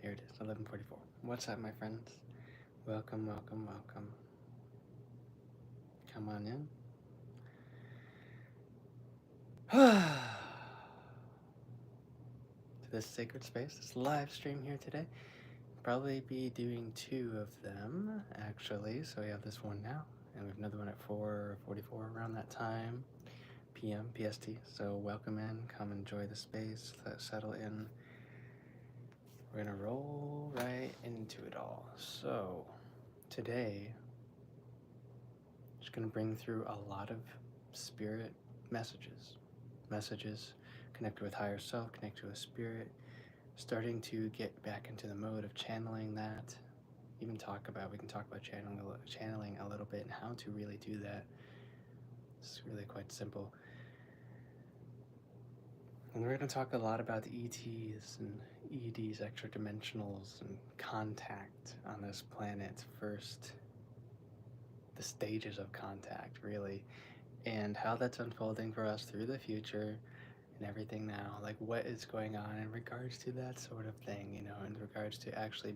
Here it is, 11:44. What's up, my friends? Welcome, welcome, welcome. Come on in. To this sacred space, this live stream here today. Probably be doing two of them, actually. So we have this one now, and we have another one at 4:44 around that time, p.m. PST. So welcome in, come enjoy the space, settle in. We're gonna roll right into it all. So today, just going to bring through a lot of spirit messages connected with higher self, connected with spirit, starting to get back into the mode of channeling that. We can talk about channeling a little bit and how to really do that. It's really quite simple. And we're going to talk a lot about the ETs and EDs, extra dimensionals, and contact on this planet. First, the stages of contact, really, and how that's unfolding for us through the future and everything now, like what is going on in regards to that sort of thing, in regards to actually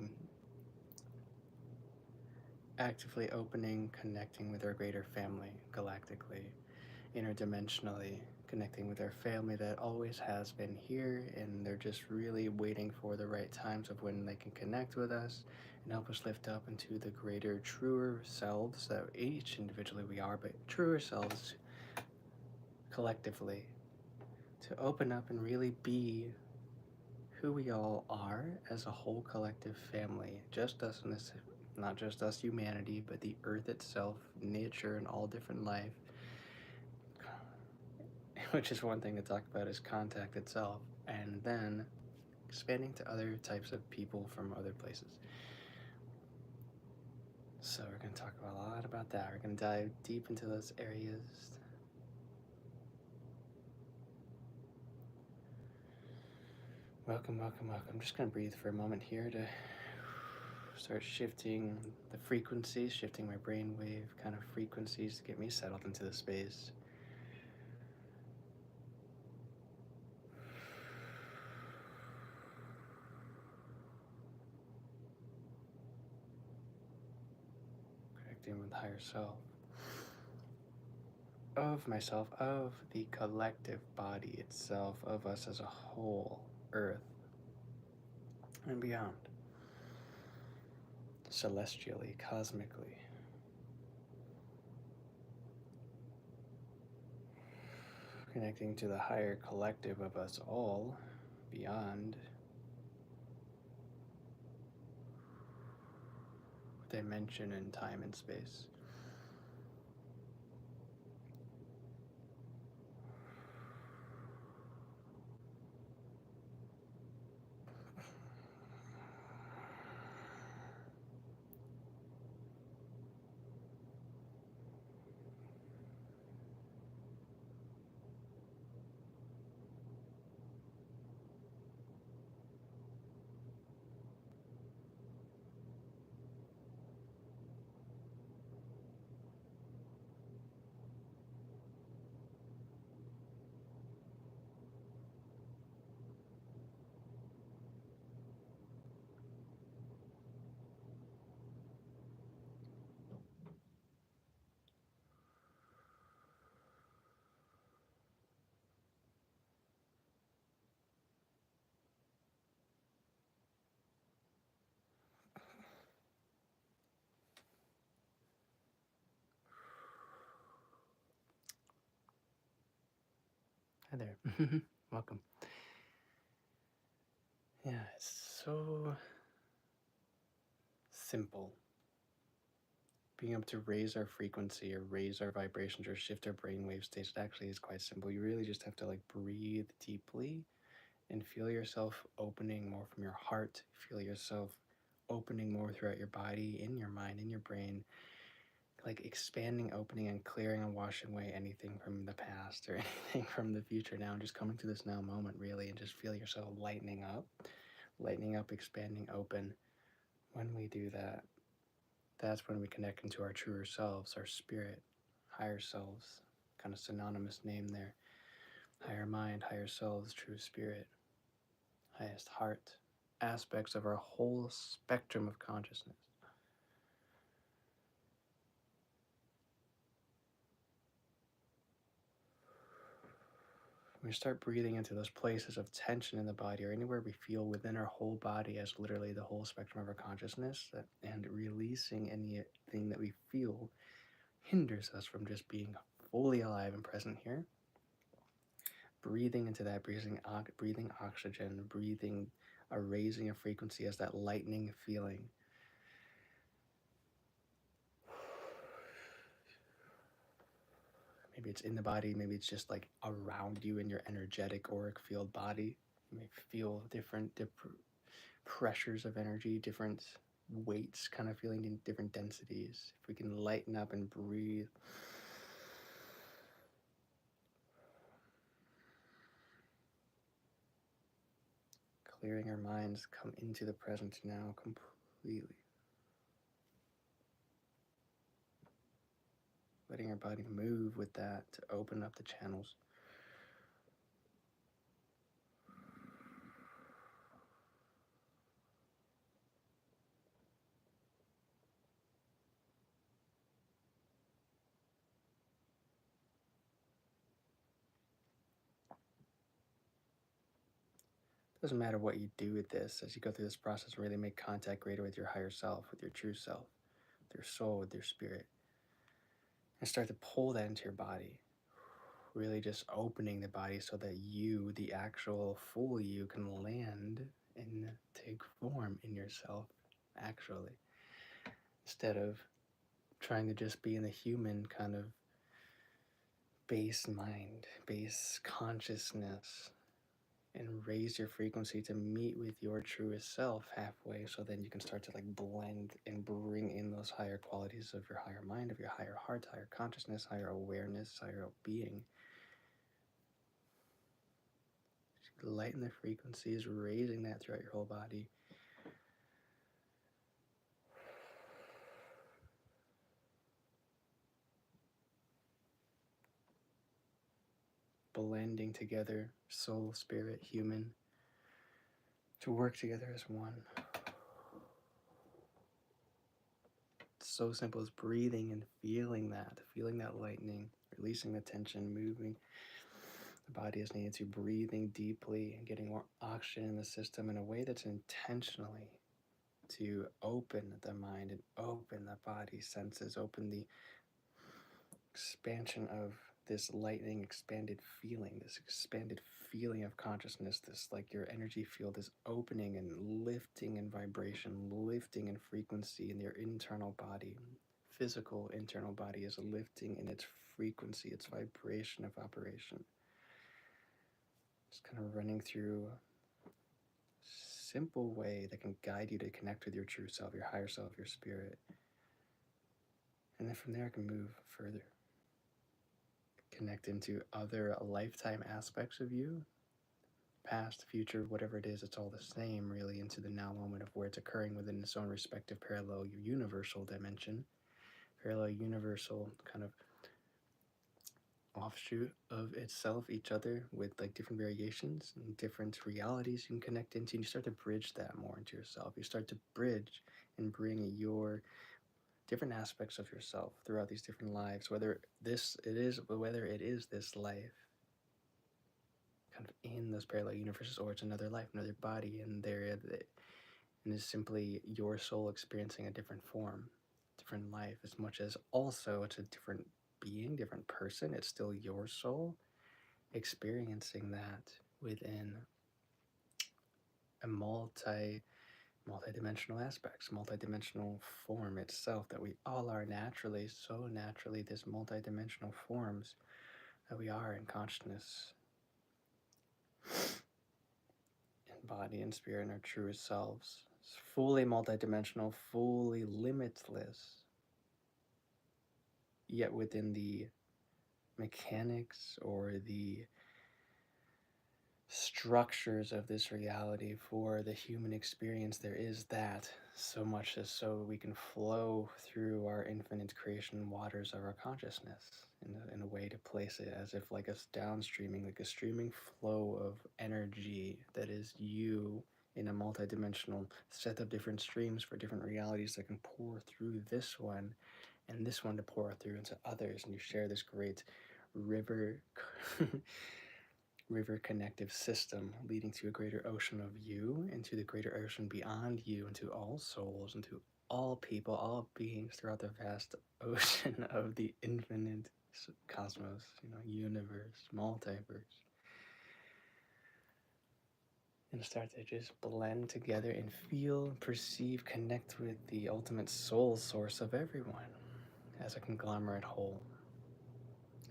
actively opening, connecting with our greater family galactically, interdimensionally, connecting with our family that always has been here, and they're just really waiting for the right times of when they can connect with us and help us lift up into the greater, truer selves that each individually we are, but truer selves collectively, to open up and really be who we all are as a whole collective family. Just us in this, not just us humanity, but the earth itself, nature, and all different life. Which is one thing to talk about is contact itself, and then expanding to other types of people from other places. So we're going to talk a lot about that. We're going to dive deep into those areas. Welcome, welcome, welcome. I'm just going to breathe for a moment here to start shifting the frequencies, shifting my brainwave kind of frequencies to get me settled into the space. Connecting with higher self. Of myself, of the collective body itself, of us as a whole, Earth, and beyond. Celestially, cosmically. Connecting to the higher collective of us all, beyond dimension and time and space. Hi there. Welcome. Yeah, it's so simple. Being able to raise our frequency or raise our vibrations or shift our brainwave states, it actually is quite simple. You really just have to breathe deeply and feel yourself opening more from your heart. Feel yourself opening more throughout your body, in your mind, in your brain, expanding, opening, and clearing and washing away anything from the past or anything from the future now, and just coming to this now moment, really, and just feel yourself lightening up, expanding, open. When we do that, that's when we connect into our truer selves, our spirit, higher selves, kind of synonymous name there. Higher mind, higher selves, true spirit, highest heart, aspects of our whole spectrum of consciousness. We start breathing into those places of tension in the body or anywhere we feel within our whole body as literally the whole spectrum of our consciousness, and releasing anything that we feel hinders us from just being fully alive and present here. Breathing into that, breathing oxygen, breathing a raising of frequency as that lightning feeling. Maybe it's in the body, maybe it's just like around you in your energetic auric field body. You may feel different pressures of energy, different weights kind of feeling in different densities. If we can lighten up and breathe. Clearing our minds, come into the present now completely. Letting our body move with that to open up the channels. Doesn't matter what you do with this as you go through this process, really make contact greater with your higher self, with your true self, with your soul, with your spirit. And start to pull that into your body. Really just opening the body so that you, the actual full you, can land and take form in yourself, actually. Instead of trying to just be in the human kind of base mind, base consciousness, and raise your frequency to meet with your truest self halfway, so then you can start to like blend and bring in those higher qualities of your higher mind, of your higher heart, higher consciousness, higher awareness, higher being. Lighten the frequencies, raising that throughout your whole body. Blending together, soul, spirit, human, to work together as one. It's so simple as breathing and feeling that lightning, releasing the tension, moving the body as needed to, breathing deeply and getting more oxygen in the system in a way that's intentionally to open the mind and open the body senses, open the expansion of this lightning, expanded feeling of consciousness, this like your energy field is opening and lifting in vibration, lifting in frequency in your internal body. Physical internal body is lifting in its frequency, its vibration of operation. Just kind of running through a simple way that can guide you to connect with your true self, your higher self, your spirit. And then from there, I can move further. Connect into other lifetime aspects of you, past, future, whatever it is, it's all the same, really, into the now moment of where it's occurring within its own respective parallel universal dimension, parallel universal kind of offshoot of itself, each other, with like different variations and different realities you can connect into. And you start to bridge that more into yourself. You start to bridge and bring your different aspects of yourself throughout these different lives, whether it is this life kind of in those parallel universes, or it's another life, another body, and is simply your soul experiencing a different form, different life, as much as also it's a different being, different person. It's still your soul experiencing that within a multidimensional aspects, multidimensional form itself that we all are naturally, so naturally, this multidimensional forms that we are in consciousness, in body and spirit, and our truest selves. It's fully multidimensional, fully limitless, yet within the mechanics or the structures of this reality for the human experience, there is that, so much as so we can flow through our infinite creation waters of our consciousness in a way to place it as if like a downstreaming, like a streaming flow of energy that is you in a multidimensional set of different streams for different realities that can pour through this one and this one to pour through into others, and you share this great river river connective system leading to a greater ocean of you, into the greater ocean beyond you, into all souls, into all people, all beings throughout the vast ocean of the infinite cosmos, universe, multiverse. And start to just blend together and feel, perceive, connect with the ultimate soul source of everyone as a conglomerate whole.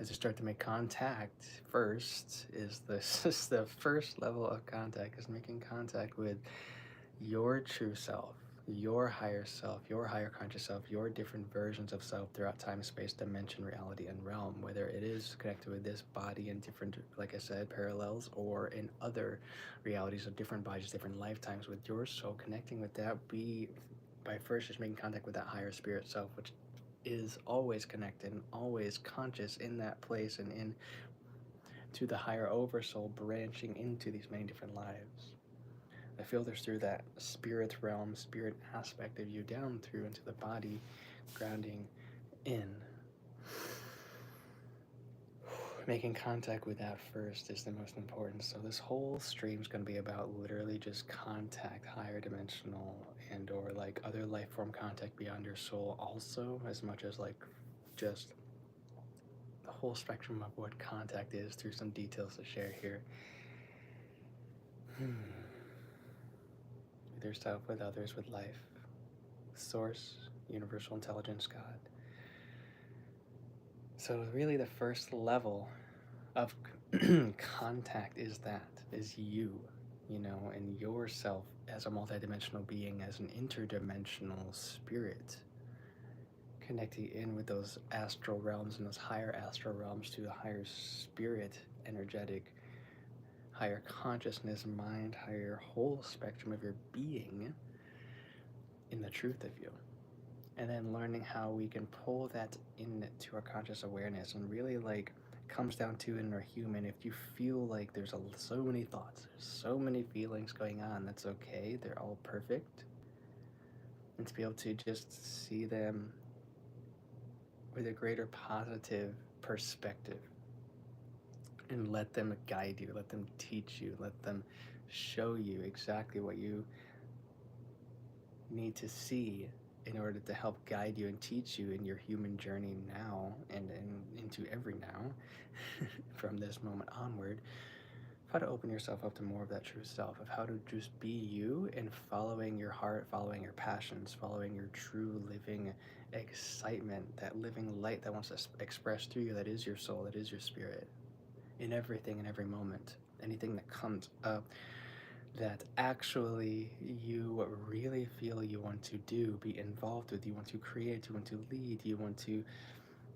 As you start to make contact, first is this is the first level of contact, is making contact with your true self, your higher self, your higher conscious self, your different versions of self throughout time, space, dimension, reality, and realm, whether it is connected with this body in different, like I said, parallels, or in other realities of different bodies, different lifetimes with your soul, connecting with that, be by first just making contact with that higher spirit self, which is always connected and always conscious in that place, and in to the higher oversoul branching into these many different lives. It filters through that spirit realm, spirit aspect of you down through into the body, grounding in. Making contact with that first is the most important. So this whole stream is going to be about literally just contact, higher dimensional and or like other life form contact beyond your soul also, as much as like just the whole spectrum of what contact is through some details to share here. With yourself, with others, with life, source, universal intelligence, God. So really the first level of contact is you, and yourself as a multidimensional being, as an interdimensional spirit, connecting in with those astral realms and those higher astral realms to the higher spirit, energetic, higher consciousness, mind, higher whole spectrum of your being in the truth of you. And then learning how we can pull that into our conscious awareness, and really like comes down to, in our human, if you feel like there's so many thoughts, there's so many feelings going on, that's okay, they're all perfect. And to be able to just see them with a greater positive perspective and let them guide you, let them teach you, let them show you exactly what you need to see in order to help guide you and teach you in your human journey now and into every now from this moment onward, how to open yourself up to more of that true self, of how to just be you and following your heart, following your passions, following your true living excitement, that living light that wants to express through you, that is your soul, that is your spirit, in everything, in every moment, anything that comes up that actually you really feel you want to do, be involved with, you want to create, you want to lead, you want to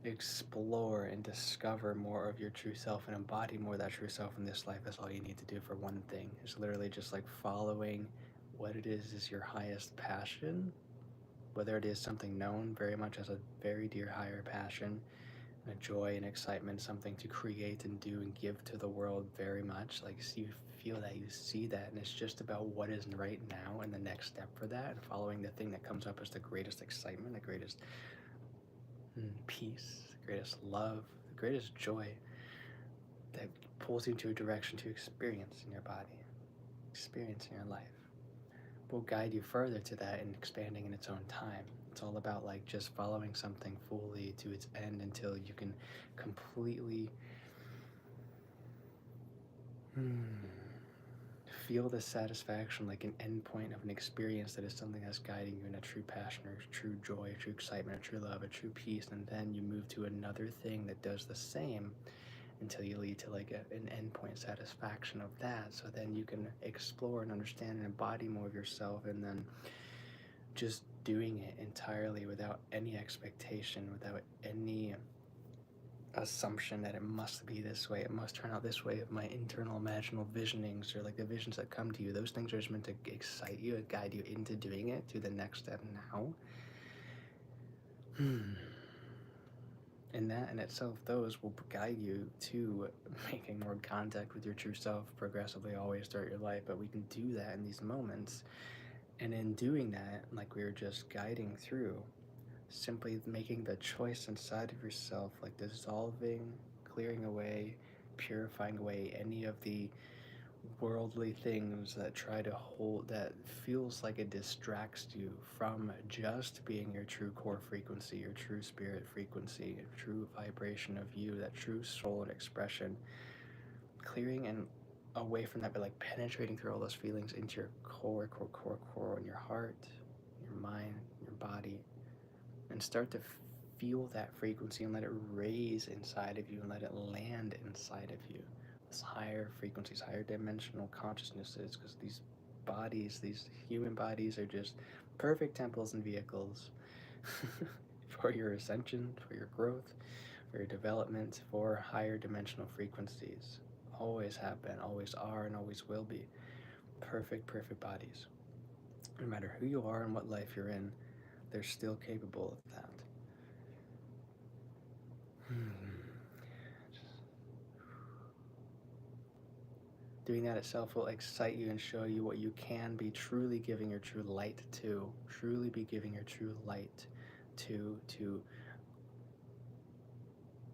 explore and discover more of your true self and embody more of that true self in this life. That's all you need to do for one thing. It's literally just like following what it is your highest passion, whether it is something known very much as a very dear higher passion, a joy and excitement, something to create and do and give to the world very much. Like, so you feel that, you see that, and it's just about what is right now and the next step for that, and following the thing that comes up as the greatest excitement, the greatest peace, the greatest love, the greatest joy that pulls you into a direction to experience in your body, experience in your life. Will guide you further to that and expanding in its own time. It's all about like just following something fully to its end until you can completely feel the satisfaction, like an end point of an experience that is something that's guiding you in a true passion or true joy, a true excitement, a true love, a true peace, and then you move to another thing that does the same until you lead to like an endpoint satisfaction of that. So then you can explore and understand and embody more of yourself, and then just doing it entirely without any expectation, without any assumption that it must be this way, it must turn out this way, of my internal imaginal visionings, or like the visions that come to you. Those things are just meant to excite you and guide you into doing it to the next step now. And that in itself, those will guide you to making more contact with your true self progressively always throughout your life. But we can do that in these moments. And in doing that, like we were just guiding through, simply making the choice inside of yourself, like dissolving, clearing away, purifying away any of the worldly things that try to hold, that feels like it distracts you from just being your true core frequency, your true spirit frequency, your true vibration of you, that true soul and expression. Clearing and away from that, but like penetrating through all those feelings into your core, in your heart, your mind, your body, and start to feel that frequency and let it raise inside of you and let it land inside of you. This higher frequencies, higher dimensional consciousnesses, because these bodies, these human bodies, are just perfect temples and vehicles for your ascension, for your growth, for your development, for higher dimensional frequencies. Always have been, always are, and always will be. Perfect bodies. No matter who you are and what life you're in, they're still capable of that. Doing that itself will excite you and show you what you can be truly giving your true light to, truly be giving your true light to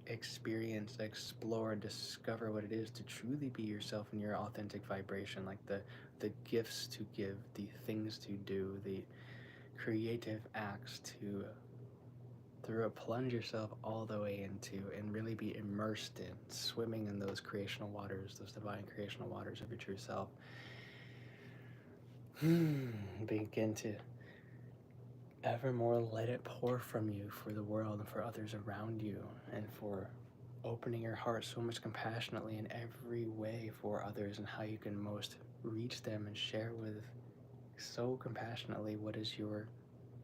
experience, explore, discover what it is to truly be yourself in your authentic vibration, like the gifts to give, the things to do, the creative acts to plunge yourself all the way into and really be immersed in, swimming in those creational waters, those divine creational waters of your true self. Begin to evermore let it pour from you for the world and for others around you, and for opening your heart so much compassionately in every way for others, and how you can most reach them and share with so compassionately what is your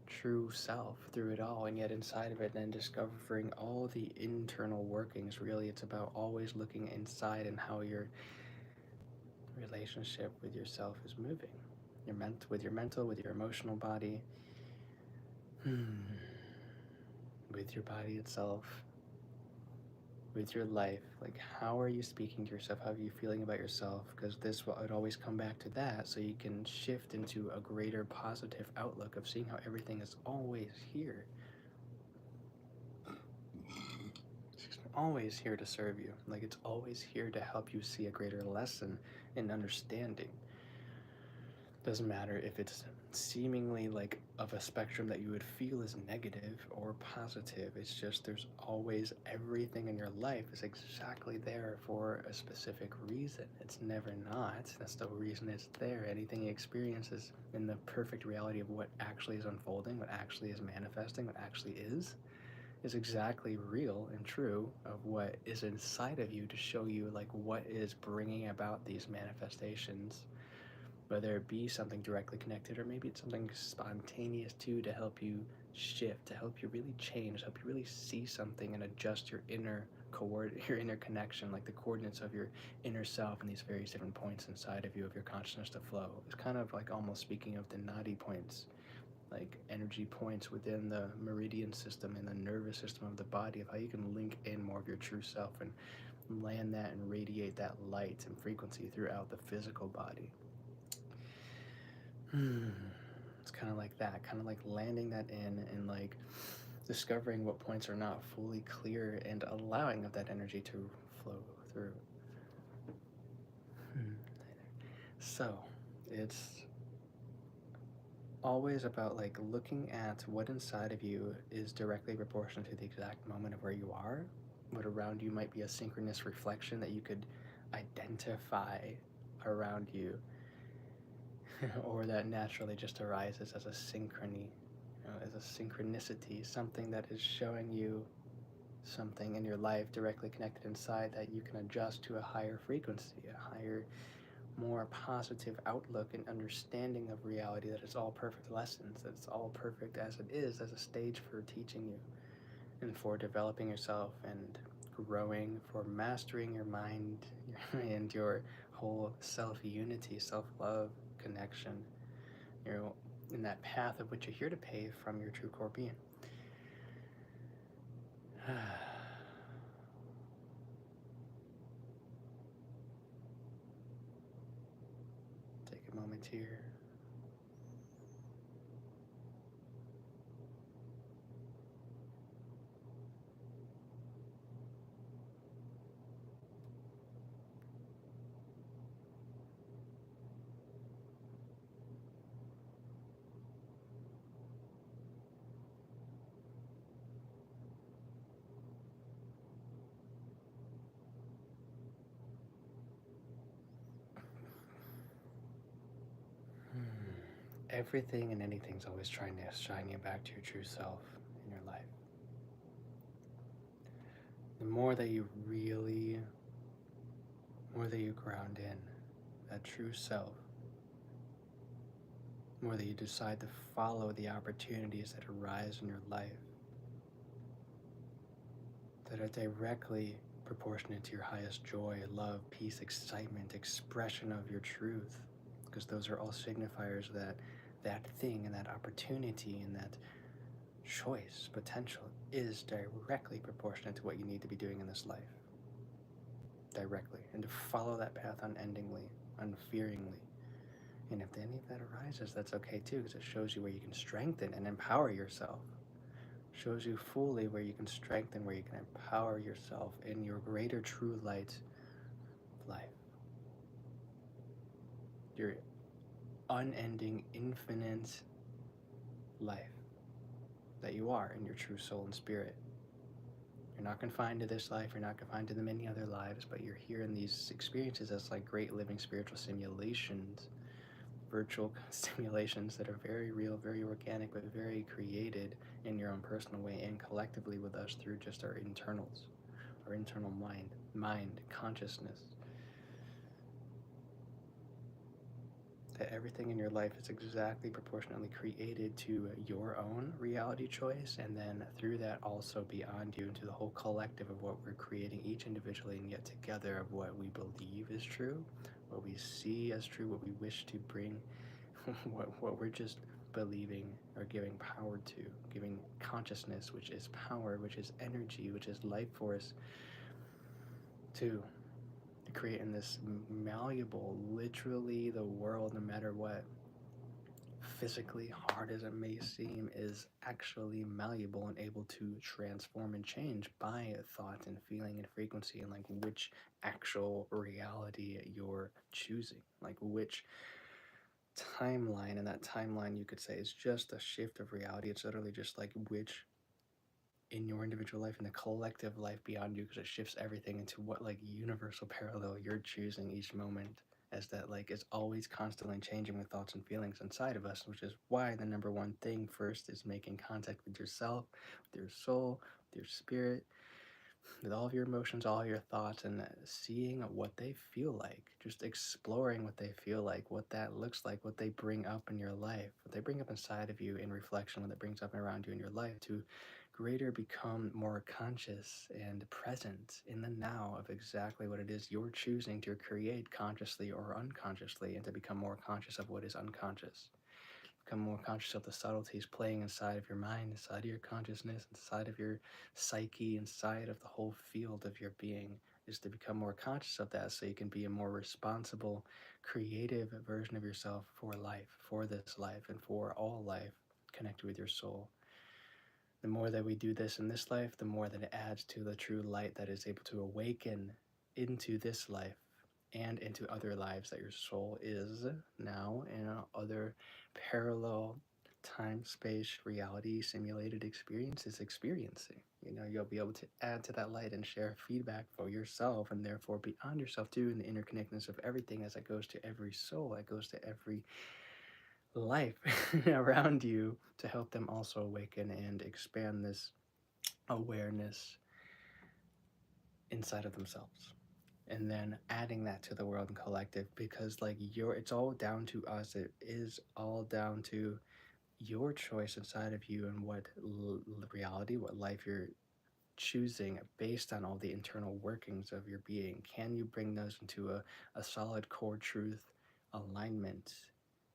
true self through it all. And yet inside of it, then discovering all the internal workings. Really, it's about always looking inside and how your relationship with yourself is moving, with your mental, with your emotional body, with your body itself, with your life. Like, how are you speaking to yourself? How are you feeling about yourself? Because this would always come back to that, so you can shift into a greater positive outlook of seeing how everything is always here. Always here to serve you. Like, it's always here to help you see a greater lesson in understanding. Doesn't matter if it's seemingly like of a spectrum that you would feel is negative or positive. It's just there's always, everything in your life is exactly there for a specific reason. It's never not. That's the reason it's there. Anything you experience is in the perfect reality of what actually is unfolding, what actually is manifesting, what actually is exactly real and true of what is inside of you, to show you like what is bringing about these manifestations, whether it be something directly connected or maybe it's something spontaneous too, to help you shift, to help you really change, help you really see something and adjust your inner your inner connection, like the coordinates of your inner self and these various different points inside of you of your consciousness to flow. It's kind of like almost speaking of the nadi points, like energy points within the meridian system and the nervous system of the body, of how you can link in more of your true self and land that and radiate that light and frequency throughout the physical body. It's kind of like that, kind of like landing that in and like discovering what points are not fully clear and allowing of that energy to flow through. So it's always about like looking at what inside of you is directly proportional to the exact moment of where you are. What around you might be a synchronous reflection that you could identify around you, or that naturally just arises as a synchrony, as a synchronicity, something that is showing you something in your life directly connected inside that you can adjust to a higher frequency, a higher, more positive outlook and understanding of reality, that it's all perfect lessons, that it's all perfect as it is, as a stage for teaching you and for developing yourself and growing, for mastering your mind and your whole self-unity, self-love, connection, in that path of which you're here to pave from your true core being. here. Everything and anything's always trying to shine you back to your true self in your life. The more that you ground in that true self, the more that you decide to follow the opportunities that arise in your life that are directly proportionate to your highest joy, love, peace, excitement, expression of your truth, because those are all signifiers that that thing and that opportunity and that choice potential is directly proportionate to what you need to be doing in this life. Directly. And to follow that path unendingly, unfearingly. And if any of that arises, that's okay too, because it shows you where you can strengthen and empower yourself. Shows you fully where you can strengthen, where you can empower yourself in your greater true light life. Your unending, infinite life that you are in your true soul and spirit. You're not confined to this life, you're not confined to the many other lives, but you're here in these experiences as like great living spiritual simulations, virtual simulations that are very real, very organic, but very created in your own personal way and collectively with us through just our internals, our internal mind, consciousness. That everything in your life is exactly proportionately created to your own reality choice, and then through that also beyond you into the whole collective of what we're creating each individually and yet together of what we believe is true, what we see as true, what we wish to bring, what we're just believing or giving power to, giving consciousness, which is power, which is energy, which is life force, to create in this malleable, literally the world, no matter what physically hard as it may seem, is actually malleable and able to transform and change by thought and feeling and frequency, and like which actual reality you're choosing, like which timeline. And that timeline, you could say, is just a shift of reality. It's literally just like which in your individual life and the collective life beyond you, because it shifts everything into what like universal parallel you're choosing each moment, as that like is always constantly changing with thoughts and feelings inside of us, which is why the number one thing first is making contact with yourself, with your soul, with your spirit, with all of your emotions, all your thoughts, and seeing what they feel like, just exploring what they feel like, what that looks like, what they bring up in your life, what they bring up inside of you in reflection, what it brings up around you in your life, to greater become more conscious and present in the now of exactly what it is you're choosing to create consciously or unconsciously, and to become more conscious of what is unconscious. Become more conscious of the subtleties playing inside of your mind, inside of your consciousness, inside of your psyche, inside of the whole field of your being, is to become more conscious of that so you can be a more responsible, creative version of yourself for life, for this life, and for all life connected with your soul. The more that we do this in this life, the more that it adds to the true light that is able to awaken into this life and into other lives that your soul is now in other parallel time, space, reality, simulated experiences experiencing. You know, you'll be able to add to that light and share feedback for yourself, and therefore beyond yourself too, in the interconnectedness of everything as it goes to every soul, it goes to every life around you, to help them also awaken and expand this awareness inside of themselves, and then adding that to the world and collective, because like it's all down to us. It is all down to your choice inside of you, and what reality, what life you're choosing based on all the internal workings of your being. Can you bring those into a solid core truth alignment,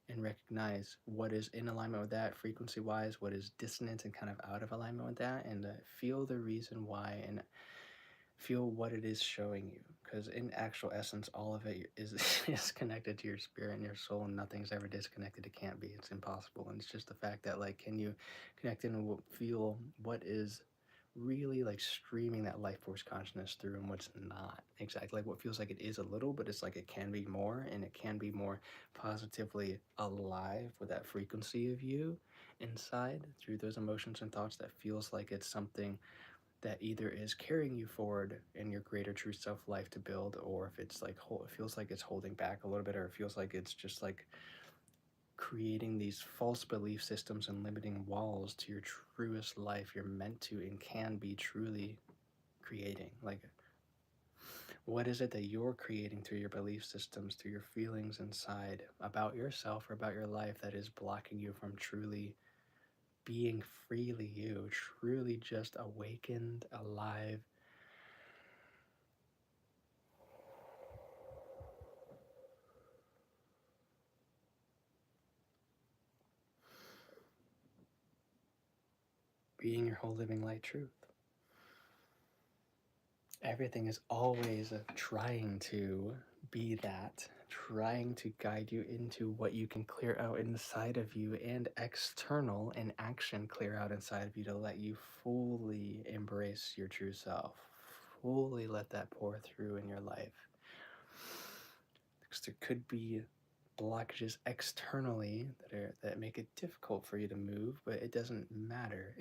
and recognize what is in alignment with that frequency wise, what is dissonant and kind of out of alignment with that, and feel the reason why, and feel what it is showing you, because in actual essence, all of it is is connected to your spirit and your soul, and nothing's ever disconnected. It can't be. It's impossible. And it's just the fact that, like, can you connect in and feel what is really like streaming that life force consciousness through, and what's not exactly, like what feels like it is a little, but it's like it can be more, and it can be more positively alive with that frequency of you inside through those emotions and thoughts that feels like it's something that either is carrying you forward in your greater true self life to build, or if it's like it feels like it's holding back a little bit, or it feels like it's just like creating these false belief systems and limiting walls to your truest life you're meant to and can be truly creating. Like, what is it that you're creating through your belief systems, through your feelings inside about yourself or about your life, that is blocking you from truly being freely you, truly just awakened, alive, being your whole living light truth? Everything is always trying to be that, trying to guide you into what you can clear out inside of you, and external and action clear out inside of you to let you fully embrace your true self, fully let that pour through in your life. Because there could be blockages externally that make it difficult for you to move, but it doesn't matter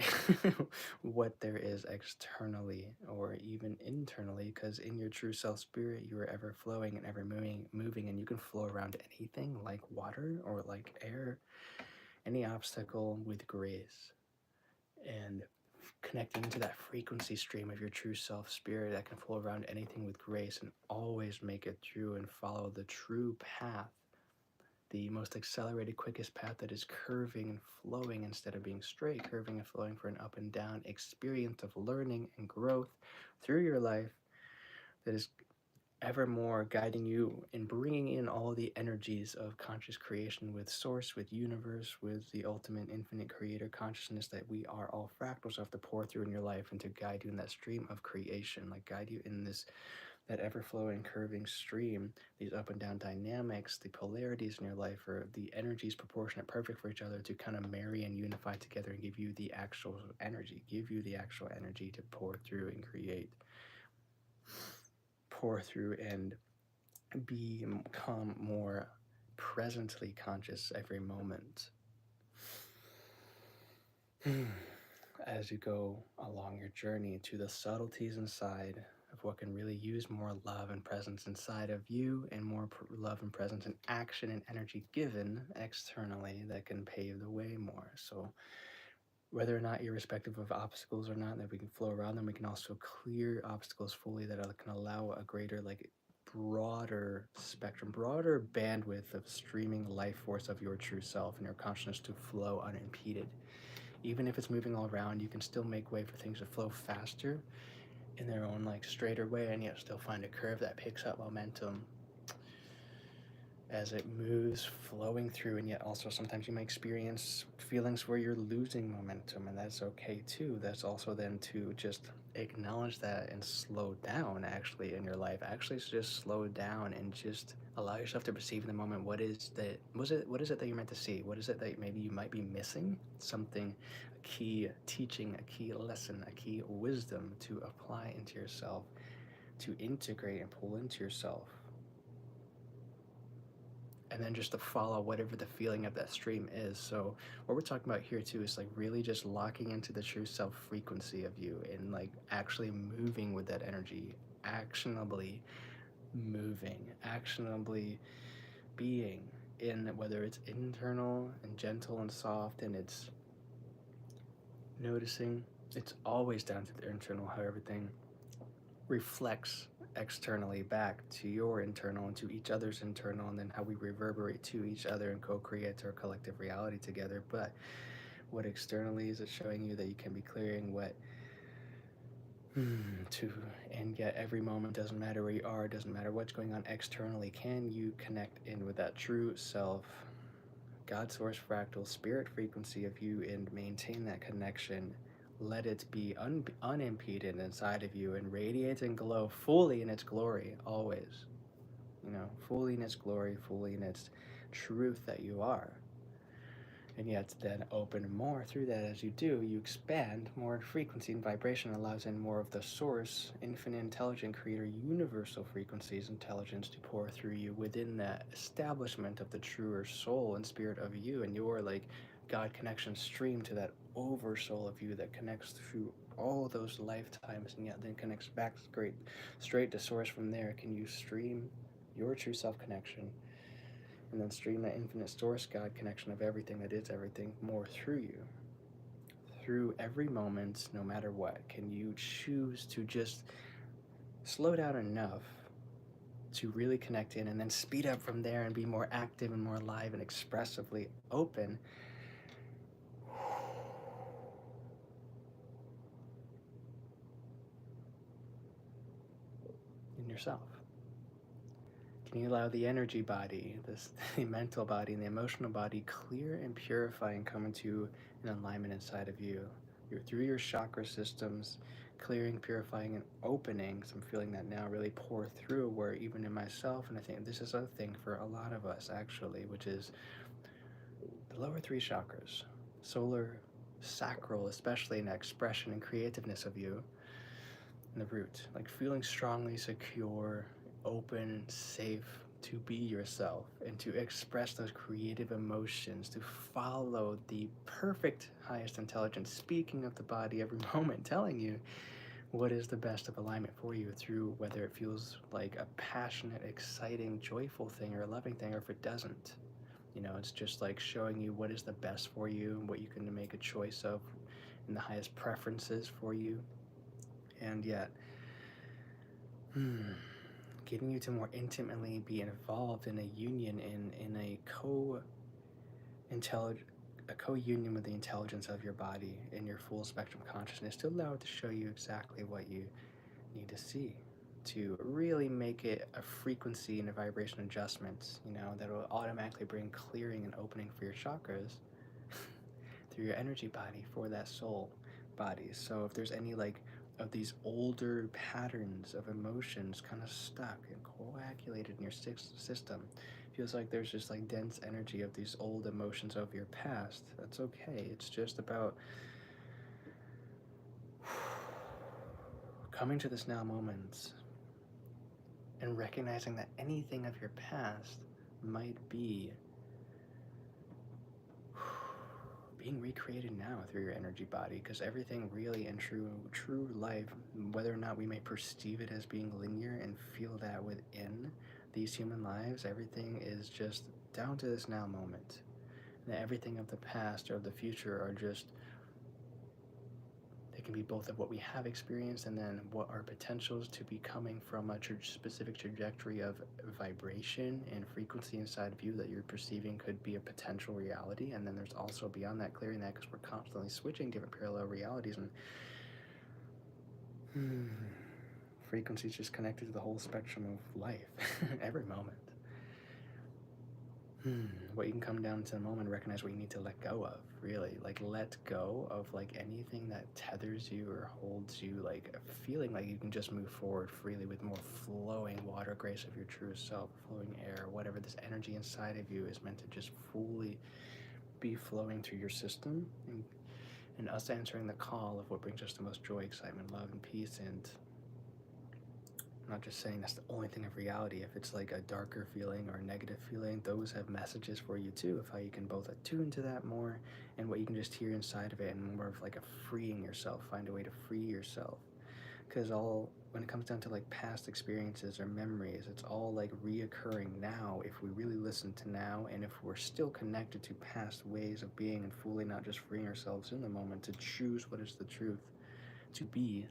what there is externally or even internally, because in your true self spirit you are ever flowing and ever moving, and you can flow around anything like water or like air, any obstacle with grace, and connecting to that frequency stream of your true self spirit that can flow around anything with grace and always make it through and follow the true path, the most accelerated, quickest path that is curving and flowing instead of being straight, curving and flowing for an up and down experience of learning and growth through your life, that is ever more guiding you in bringing in all the energies of conscious creation with source, with universe, with the ultimate infinite creator consciousness that we are all fractals of, to pour through in your life and to guide you in that stream of creation, like guide you in this, that ever-flowing curving stream, these up and down dynamics, the polarities in your life, or the energies proportionate perfect for each other to kind of marry and unify together and give you the actual energy, to pour through and create, pour through and become more presently conscious every moment. As you go along your journey to the subtleties inside of what can really use more love and presence inside of you, and more love and presence and action and energy given externally, that can pave the way more. So whether or not, irrespective of obstacles or not, that we can flow around them, we can also clear obstacles fully, that can allow a greater, like, broader spectrum, broader bandwidth of streaming life force of your true self and your consciousness to flow unimpeded. Even if it's moving all around, you can still make way for things to flow faster in their own, like, straighter way, and yet still find a curve that picks up momentum as it moves flowing through. And yet also sometimes you might experience feelings where you're losing momentum, and that's okay too. That's also then to just acknowledge that and slow down actually in your life, actually just slow down and just allow yourself to perceive in the moment what is it that you're meant to see, what is it that maybe you might be missing, something, a key teaching, a key lesson, a key wisdom to apply into yourself, to integrate and pull into yourself, and then just to follow whatever the feeling of that stream is. So what we're talking about here too is like really just locking into the true self frequency of you, and like actually moving with that energy, actionably moving, actionably being in, whether it's internal and gentle and soft, and it's noticing, it's always down to the internal, how everything reflects externally back to your internal and to each other's internal, and then how we reverberate to each other and co-create our collective reality together. But what externally is it showing you that you can be clearing? What to, and yet every moment, doesn't matter where you are, doesn't matter what's going on externally, can you connect in with that true self, God source fractal spirit frequency of you, and maintain that connection, let it be unimpeded inside of you and radiate and glow fully in its glory, always. Fully in its glory, fully in its truth that you are. And yet then open more through that. As you do, you expand more frequency and vibration, allows in more of the source, infinite, intelligent, creator, universal frequencies, intelligence to pour through you within that establishment of the truer soul and spirit of you, and your like God connection stream to that over soul of you that connects through all those lifetimes, and yet then connects back straight to source. From there can you stream your true self connection, and then stream that infinite source God connection of everything that is everything more through you. Through every moment, no matter what, can you choose to just slow down enough to really connect in, and then speed up from there and be more active and more alive and expressively open in yourself? Can you allow the energy body, the mental body, and the emotional body clear and purify and come into an alignment inside of you? Through your chakra systems, clearing, purifying, and opening. So I'm feeling that now really pour through, where even in myself, and I think this is a thing for a lot of us actually, which is the lower three chakras, solar, sacral, especially in the expression and creativeness of you, and the root, like feeling strongly secure, open, safe to be yourself and to express those creative emotions, to follow the perfect highest intelligence, speaking of the body every moment, telling you what is the best of alignment for you, through whether it feels like a passionate, exciting, joyful thing or a loving thing, or if it doesn't. It's just like showing you what is the best for you and what you can make a choice of, and the highest preferences for you. And yet, getting you to more intimately be involved in a union, in a co-union with the intelligence of your body in your full spectrum consciousness, to allow it to show you exactly what you need to see, to really make it a frequency and a vibration adjustment, that will automatically bring clearing and opening for your chakras through your energy body for that soul body. So if there's any of these older patterns of emotions kind of stuck and coagulated in your system, feels like there's just dense energy of these old emotions of your past, that's okay. It's just about coming to this now moment and recognizing that anything of your past might be being recreated now through your energy body, because everything really in true life, whether or not we may perceive it as being linear and feel that within these human lives, everything is just down to this now moment. And everything of the past or of the future are just, they can be both of what we have experienced and then what are potentials to be coming from a specific trajectory of vibration and frequency inside of you that you're perceiving could be a potential reality. And then there's also beyond that, clearing that, because we're constantly switching different parallel realities, and frequencies just connected to the whole spectrum of life every moment. What you can come down to the moment, recognize what you need to let go of, really. Let go of anything that tethers you or holds you, feeling like you can just move forward freely with more flowing water grace of your true self, flowing air, whatever this energy inside of you is meant to just fully be flowing through your system, and us answering the call of what brings us the most joy, excitement, love, and peace. And I'm not just saying that's the only thing of reality. If it's a darker feeling or a negative feeling, those have messages for you too, of how you can both attune to that more, and what you can just hear inside of it, and more of a freeing yourself, find a way to free yourself. Because when it comes down to past experiences or memories, it's all reoccurring now if we really listen to now, and if we're still connected to past ways of being, and fully not just freeing ourselves in the moment to choose what is the truth, to be,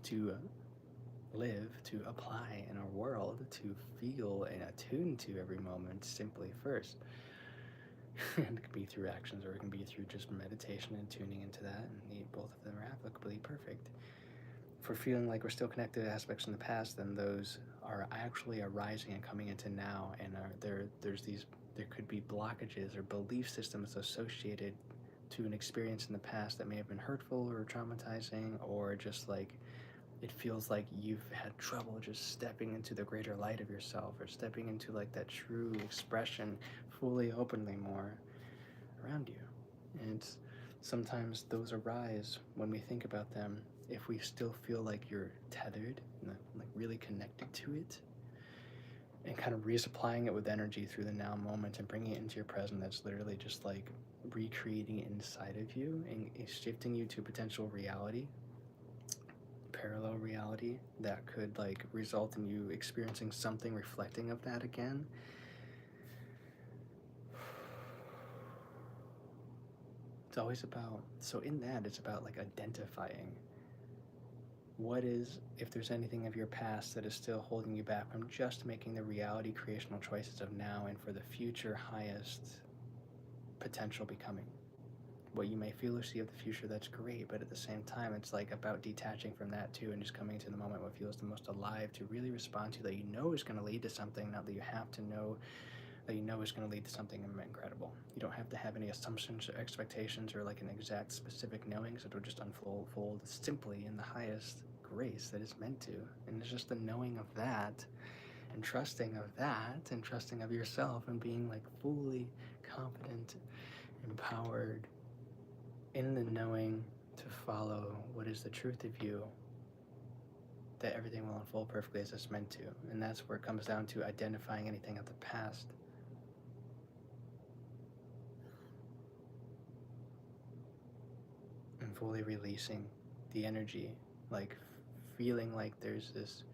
to live, to apply in our world, to feel and attune to every moment simply first. It can be through actions, or it can be through just meditation and tuning into that, and both of them are applicably perfect. If we're feeling like we're still connected to aspects in the past, then those are actually arising and coming into now, and there could be blockages or belief systems associated to an experience in the past that may have been hurtful or traumatizing, or just like it feels like you've had trouble just stepping into the greater light of yourself, or stepping into like that true expression fully, openly more around you. And sometimes those arise when we think about them. If we still feel like you're tethered and like really connected to it, and kind of resupplying it with energy through the now moment and bringing it into your present, that's literally just like recreating it inside of you and shifting you to potential reality, parallel reality that could like result in you experiencing something reflecting of that again. It's always about, so in that, it's about like identifying what is, if there's anything of your past that is still holding you back from just making the reality creational choices of now and for the future highest potential becoming. What you may feel or see of the future, that's great, but at the same time, it's like about detaching from that too and just coming to the moment what feels the most alive to really respond to, that you know is going to lead to something, not that you have to know, that you know is going to lead to something incredible. You don't have to have any assumptions or expectations or like an exact specific knowings. It'll just unfold simply in the highest grace that it's meant to. And it's just the knowing of that and trusting of that and trusting of yourself and being like fully confident, empowered in the knowing to follow what is the truth of you, that everything will unfold perfectly as it's meant to. And that's where it comes down to identifying anything of the past and fully releasing the energy, like feeling like there's this,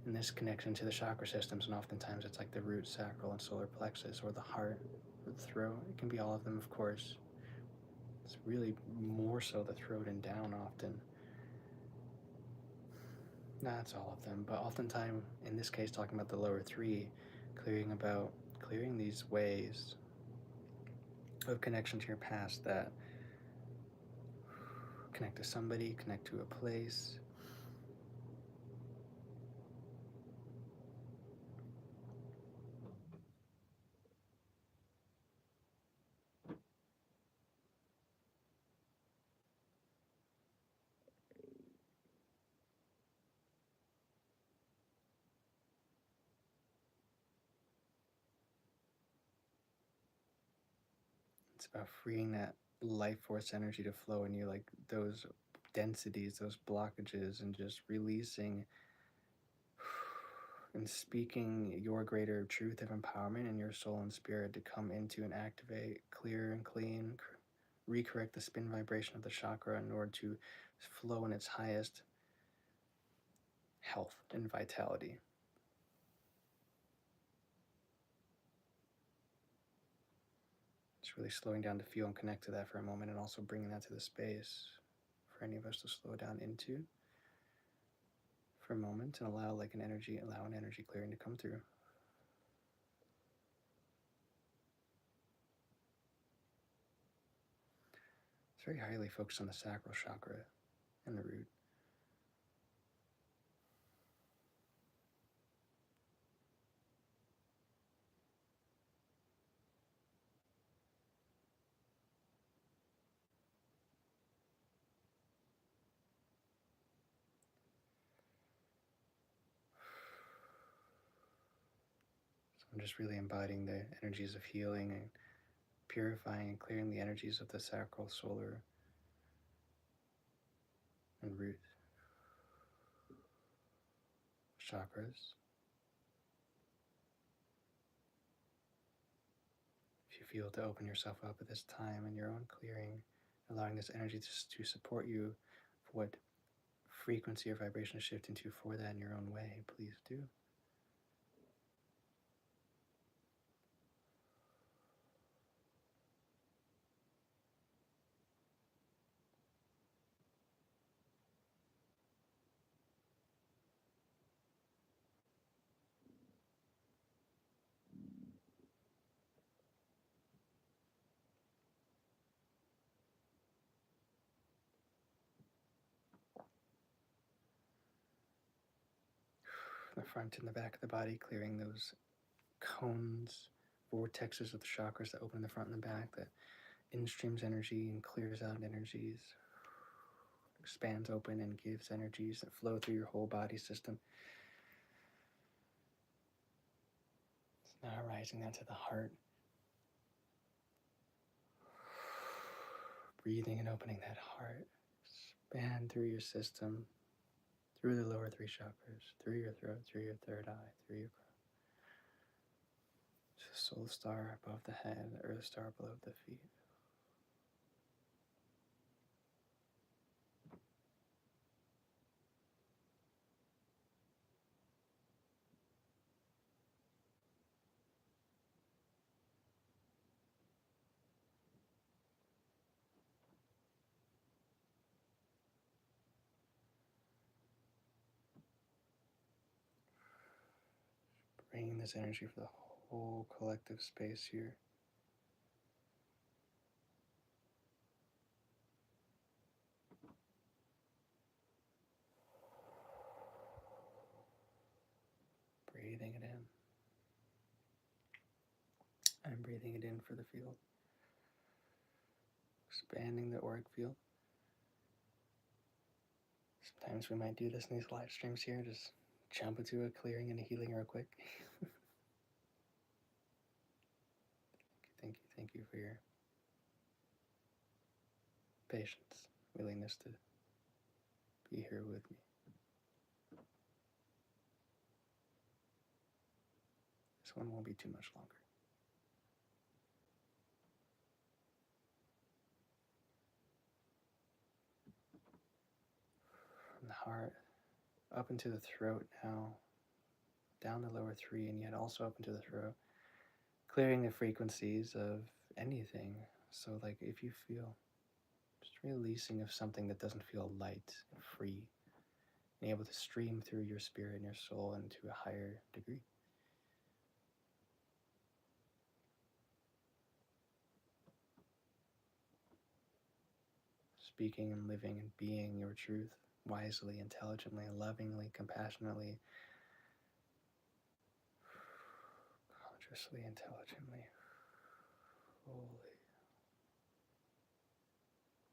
and this connection to the chakra systems, and oftentimes it's like the root, sacral, and solar plexus, or the heart, or the throat. It can be all of them, of course. It's really more so the throat and down often. That's all of them, but oftentimes, in this case, talking about the lower three, clearing these ways of connection to your past that connect to somebody, connect to a place. It's about freeing that life force energy to flow in you, like those densities, those blockages, and just releasing and speaking your greater truth of empowerment in your soul and spirit to come into and activate, clear and clean, recorrect the spin vibration of the chakra in order to flow in its highest health and vitality. Just really slowing down to feel and connect to that for a moment, and also bringing that to the space for any of us to slow down into for a moment and allow an energy clearing to come through. It's very highly focused on the sacral chakra and the root. So I'm just really embodying the energies of healing and purifying and clearing the energies of the sacral, solar, and root chakras. If you feel to open yourself up at this time in your own clearing, allowing this energy to support you for what frequency or vibration to shift into for that in your own way, please do. The front and the back of the body, clearing those cones, vortexes of the chakras that open in the front and the back that in-streams energy and clears out energies, expands open and gives energies that flow through your whole body system. Now rising that to the heart, breathing and opening that heart, expand through your system, through the lower three chakras, through your throat, through your third eye, through your crown. Soul star above the head, the earth star below the feet. Bringing this energy for the whole collective space here. Breathing it in. I'm breathing it in for the field. Expanding the auric field. Sometimes we might do this in these live streams here, just jump into a clearing and a healing real quick. Thank you for your patience, willingness to be here with me. This one won't be too much longer. From the heart up into the throat now, down the lower three, and yet also up into the throat, clearing the frequencies of anything. So like if you feel just releasing of something that doesn't feel light and free, and able to stream through your spirit and your soul into a higher degree. Speaking and living and being your truth wisely, intelligently, lovingly, compassionately, consciously, intelligently, fully.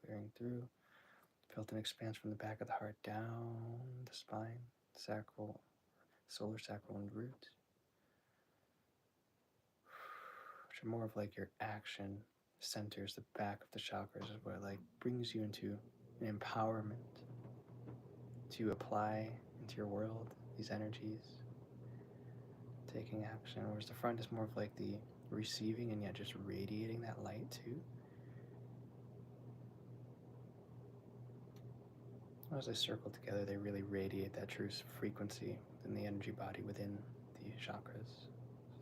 Clearing through. Felt an expanse from the back of the heart down the spine, sacral, solar sacral and root. Which are more of like your action centers, the back of the chakras is what like brings you into an empowerment to apply into your world these energies, taking action, whereas the front is more of like the receiving and yet just radiating that light too. As they circle together, they really radiate that true frequency within the energy body, within the chakras.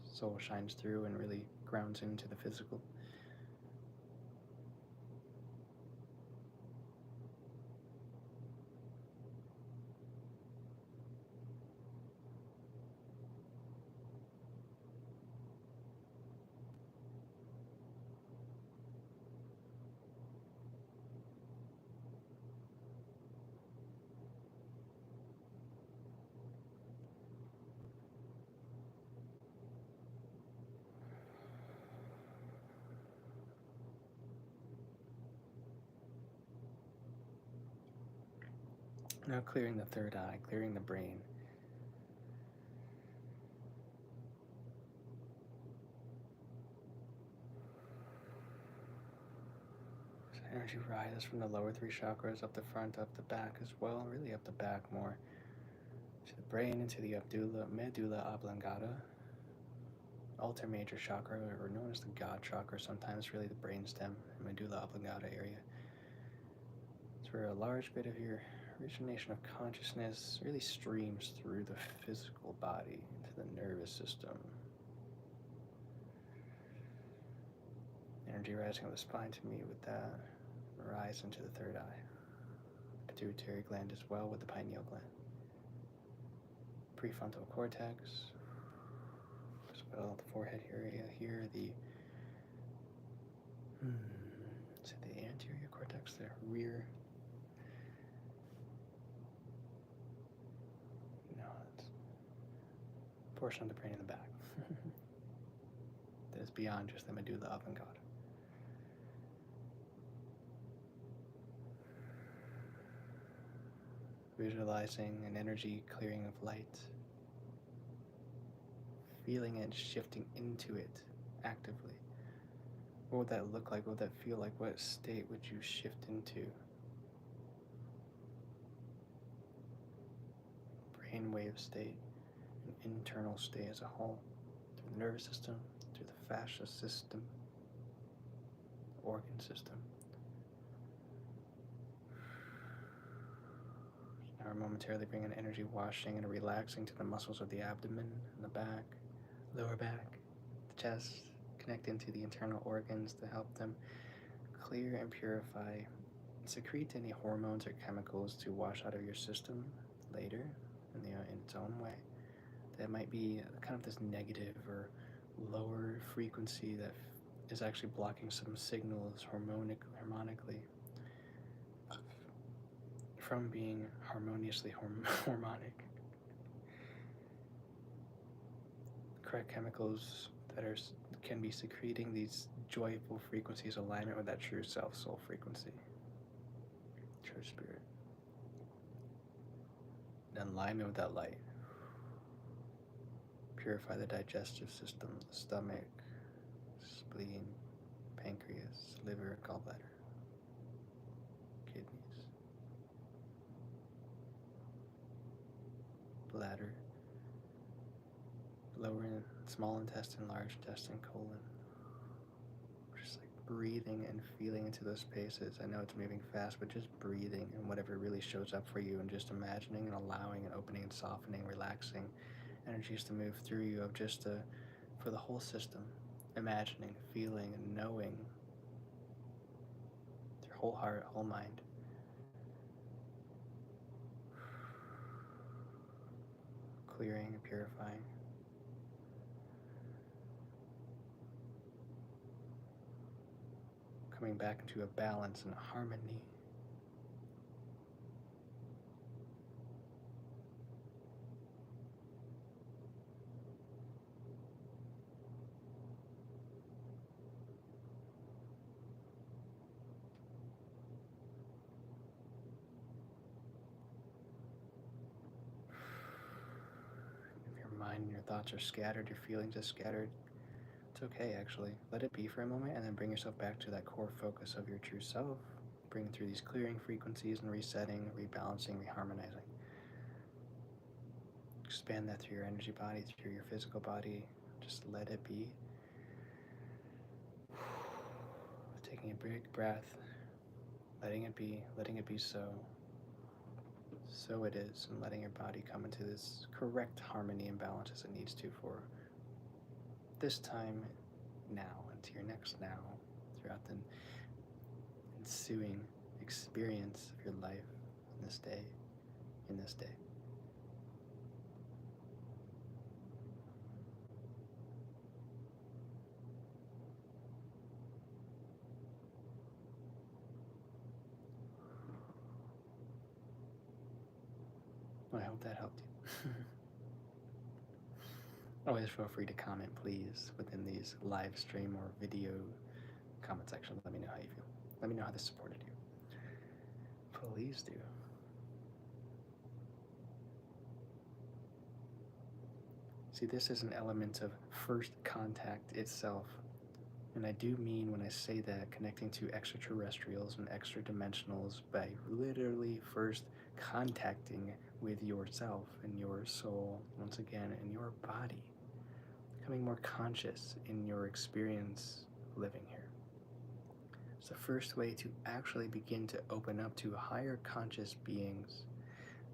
Soul shines through and really grounds into the physical. Now clearing the third eye, clearing the brain. So energy rises from the lower three chakras up the front, up the back as well, really up the back more. To the brain, into the medulla oblongata, altar major chakra, or known as the God chakra, sometimes really the brainstem and medulla oblongata area. It's where a large bit of your origination of consciousness really streams through the physical body into the nervous system. Energy rising up the spine to meet with that, rise into the third eye. Pituitary gland as well with the pineal gland. Prefrontal cortex, as well the forehead area here, the anterior cortex, the rear. No, it's a portion of the brain in the back. That is beyond just the medulla oblongata. visualizing an energy clearing of light, feeling it shifting into it actively. What would that look like? What would that feel like? What state would you shift into? Brainwave state, an internal state as a whole, through the nervous system, through the fascia system, organ system. Now we're momentarily bringing energy washing and relaxing to the muscles of the abdomen and the back, lower back, the chest, connecting to the internal organs to help them clear and purify, secrete any hormones or chemicals to wash out of your system later in its own way. That might be kind of this negative or lower frequency that is actually blocking some signals harmonically from being harmoniously harmonic. Correct chemicals that can be secreting these joyful frequencies, alignment with that true self soul frequency, true spirit, in alignment with that light. Purify the digestive system, the stomach, spleen, pancreas, liver, gallbladder, kidneys, bladder, lower and small intestine, large intestine, colon. Just like breathing and feeling into those spaces. I know it's moving fast, but just breathing and whatever really shows up for you, and just imagining and allowing and opening and softening, relaxing energies to move through you of just for the whole system. Imagining, feeling, and knowing your whole heart, whole mind. Clearing and purifying. Coming back into a balance and harmony. If your mind and your thoughts are scattered, your feelings are scattered, it's okay actually. Let it be for a moment and then bring yourself back to that core focus of your true self. Bring through these clearing frequencies and resetting, rebalancing, reharmonizing. Expand that through your energy body, through your physical body. Just let it be. Taking a big breath, letting it be so. So it is, and letting your body come into this correct harmony and balance as it needs to for this time now, into your next now, throughout the ensuing experience of your life in this day. Well, I hope that helped you. Always feel free to comment, please, within these live stream or video comment section. Let me know how you feel. Let me know how this supported you. Please do. See, this is an element of first contact itself. And I do mean when I say that, connecting to extraterrestrials and extra dimensionals by literally first contacting with yourself and your soul, once again, in your body. Becoming more conscious in your experience living here. It's the first way to actually begin to open up to higher conscious beings.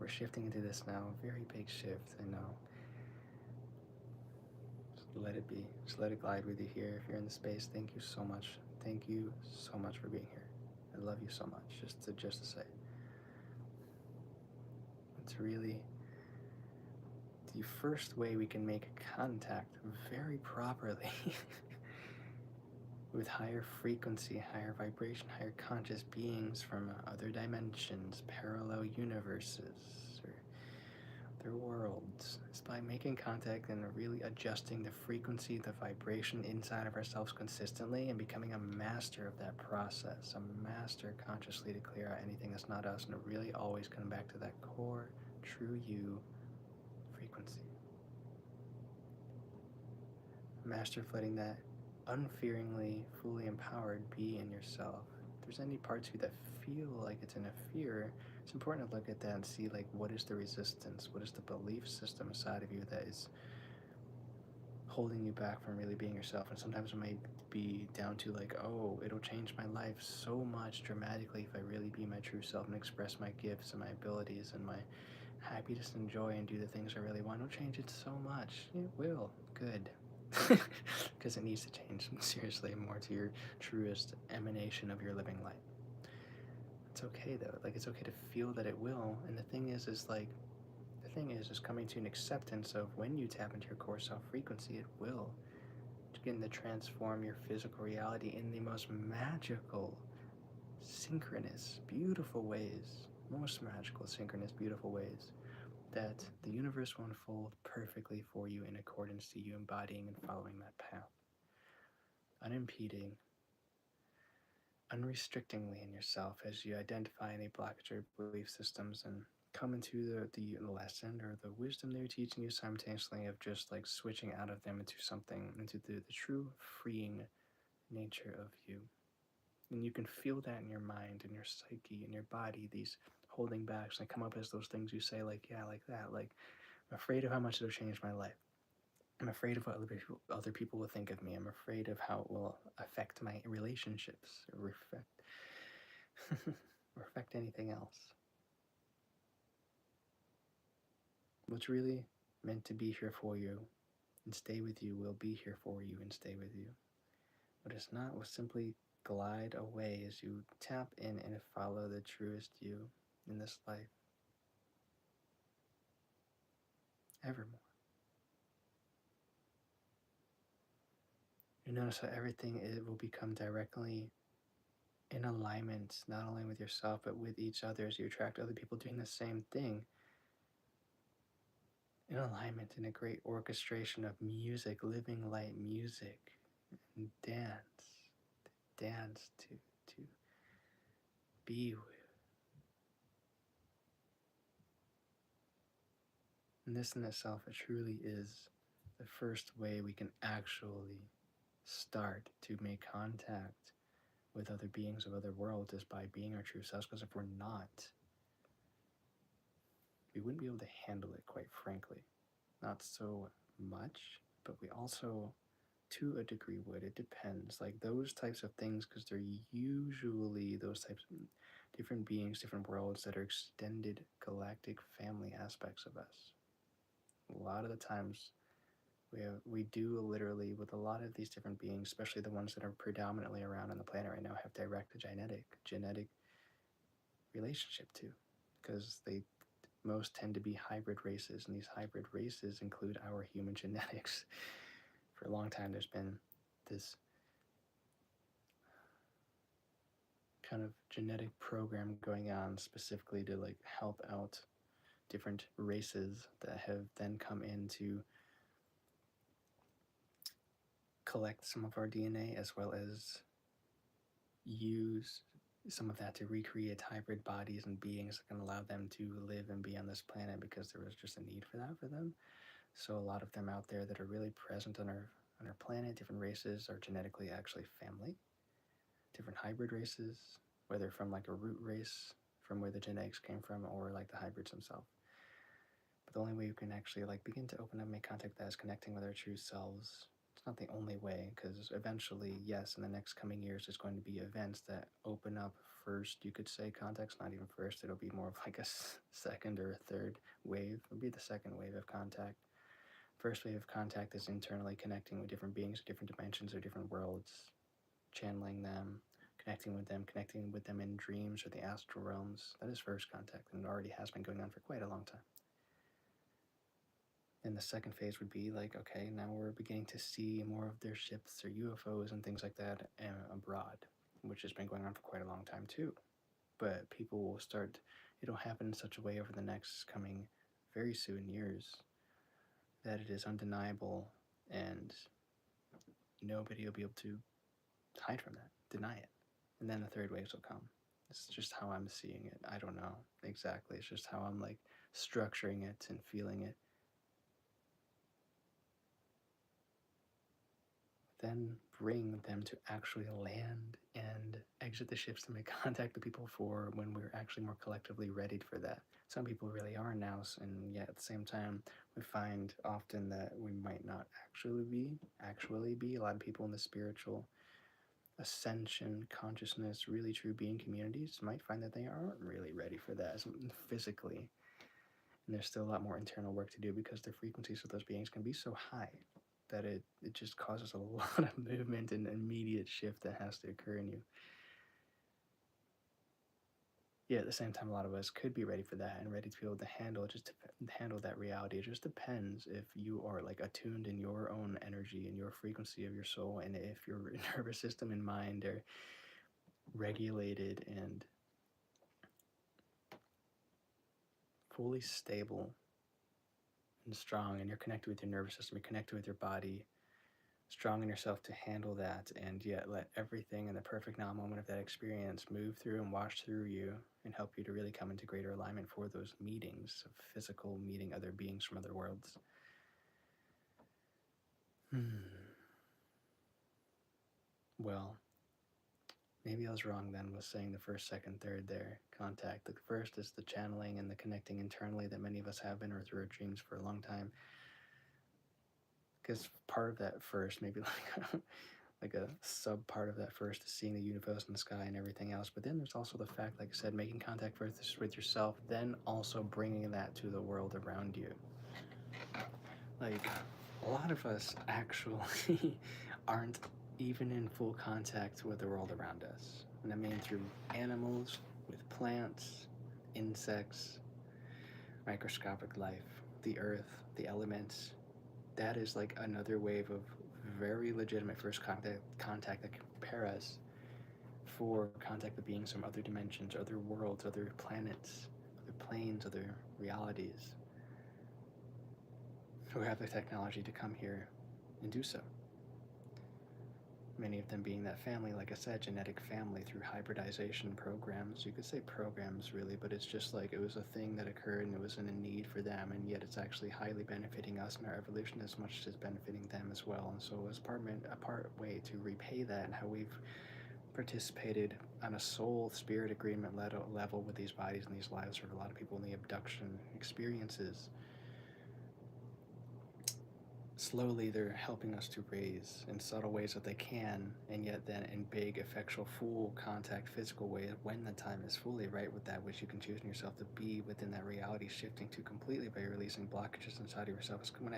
We're shifting into this now, very big shift, I know. Just let it be. Just let it glide with you here. If you're in the space, thank you so much. Thank you so much for being here. I love you so much, just to say. It's really the first way we can make contact very properly with higher frequency, higher vibration, higher conscious beings from other dimensions, parallel universes, their worlds is by making contact and really adjusting the frequency, the vibration inside of ourselves consistently, and becoming a master of that process, a master consciously to clear out anything that's not us, and to really always come back to that core, true you frequency. Master of letting that unfearingly, fully empowered be in yourself. If there's any parts of you that feel like it's in a fear, it's important to look at that and see, like, what is the resistance? What is the belief system inside of you that is holding you back from really being yourself? And sometimes it might be down to, like, oh, it'll change my life so much dramatically if I really be my true self and express my gifts and my abilities and my happiness and joy and do the things I really want. It'll change it so much. It will. Good. Because it needs to change seriously more to your truest emanation of your living light. It's okay though. Like, it's okay to feel that it will. And the thing is coming to an acceptance of when you tap into your core self frequency, it will begin to transform your physical reality in the most magical, synchronous, beautiful ways. Most magical, synchronous, beautiful ways that the universe will unfold perfectly for you in accordance to you embodying and following that path. Unimpeding, unrestrictingly in yourself as you identify any blockage or belief systems and come into the lesson or the wisdom they're teaching you simultaneously of just like switching out of them into something, into the true freeing nature of you. And you can feel that in your mind, in your psyche, in your body, these holding backs, and they come up as those things you say, like, yeah, like that, like, I'm afraid of how much it'll change my life. I'm afraid of what other people will think of me. I'm afraid of how it will affect my relationships or or affect anything else. What's really meant to be here for you and stay with you will be here for you and stay with you. What is not will simply glide away as you tap in and follow the truest you in this life. Evermore. You notice how everything will become directly in alignment, not only with yourself, but with each other as you attract other people doing the same thing. In alignment, in a great orchestration of music, living light music, and dance to be with. And this in itself, it truly is the first way we can actually start to make contact with other beings of other worlds is by being our true selves, because if we're not, we wouldn't be able to handle it, quite frankly. Not so much, but we also, to a degree, would. It depends. Like those types of things, because they're usually those types of different beings, different worlds that are extended galactic family aspects of us. A lot of the times, we do literally, with a lot of these different beings, especially the ones that are predominantly around on the planet right now, have direct genetic relationship to, because they most tend to be hybrid races, and these hybrid races include our human genetics. For a long time, there's been this kind of genetic program going on specifically to like help out different races that have then come in to collect some of our DNA, as well as use some of that to recreate hybrid bodies and beings that can allow them to live and be on this planet, because there was just a need for that for them. So a lot of them out there that are really present on our planet, different races, are genetically actually family. Different hybrid races, whether from like a root race from where the genetics came from, or like the hybrids themselves. But the only way you can actually like begin to open up, make contact with that, is connecting with our true selves. It's not the only way, because eventually, yes, in the next coming years, there's going to be events that open up first, you could say, contacts, not even first, it'll be more of like a second or a third wave. It'll be the second wave of contact. First wave of contact is internally connecting with different beings, different dimensions, or different worlds, channeling them, connecting with them in dreams or the astral realms. That is first contact, and it already has been going on for quite a long time. And the second phase would be like, okay, now we're beginning to see more of their ships or UFOs and things like that abroad, which has been going on for quite a long time too. But people will start, it'll happen in such a way over the next coming very soon years, that it is undeniable and nobody will be able to hide from that, deny it. And then the third waves will come. It's just how I'm seeing it. I don't know exactly. It's just how I'm like structuring it and feeling it. Then bring them to actually land and exit the ships to make contact with people for when we're actually more collectively ready for that. Some people really are now, and yet at the same time, we find often that we might not actually be. A lot of people in the spiritual ascension, consciousness, really true being communities might find that they aren't really ready for that physically. And there's still a lot more internal work to do because the frequencies of those beings can be so high that it just causes a lot of movement and immediate shift that has to occur in you. Yeah, at the same time, a lot of us could be ready for that and ready to be able to handle that reality. It just depends if you are like attuned in your own energy and your frequency of your soul, and if your nervous system and mind are regulated and fully stable and strong, and you're connected with your nervous system, you're connected with your body, strong in yourself to handle that, and yet let everything in the perfect now moment of that experience move through and wash through you and help you to really come into greater alignment for those meetings of physical meeting other beings from other worlds. Well, maybe I was wrong then with saying the first, second, third there, contact. The first is the channeling and the connecting internally that many of us have been or through our dreams for a long time. Because part of that first, maybe like a sub part of that first is seeing the universe in the sky and everything else. But then there's also the fact, like I said, making contact first with yourself, then also bringing that to the world around you. Like, a lot of us actually aren't even in full contact with the world around us. And I mean through animals, with plants, insects, microscopic life, the earth, the elements. That is like another wave of very legitimate first contact that can prepare us for contact with beings from other dimensions, other worlds, other planets, other planes, other realities, who have the technology to come here and do so. Many of them being that family, like I said, genetic family through hybridization programs. You could say programs really, but it's just like it was a thing that occurred and it was in a need for them, and yet it's actually highly benefiting us in our evolution as much as it's benefiting them as well. And so as a part way to repay that, and how we've participated on a soul spirit agreement level with these bodies and these lives for a lot of people in the abduction experiences. Slowly they're helping us to raise in subtle ways that they can, and yet then in big effectual full contact physical ways when the time is fully right with that which you can choose in yourself to be within that reality, shifting to completely by releasing blockages inside of yourself. It's when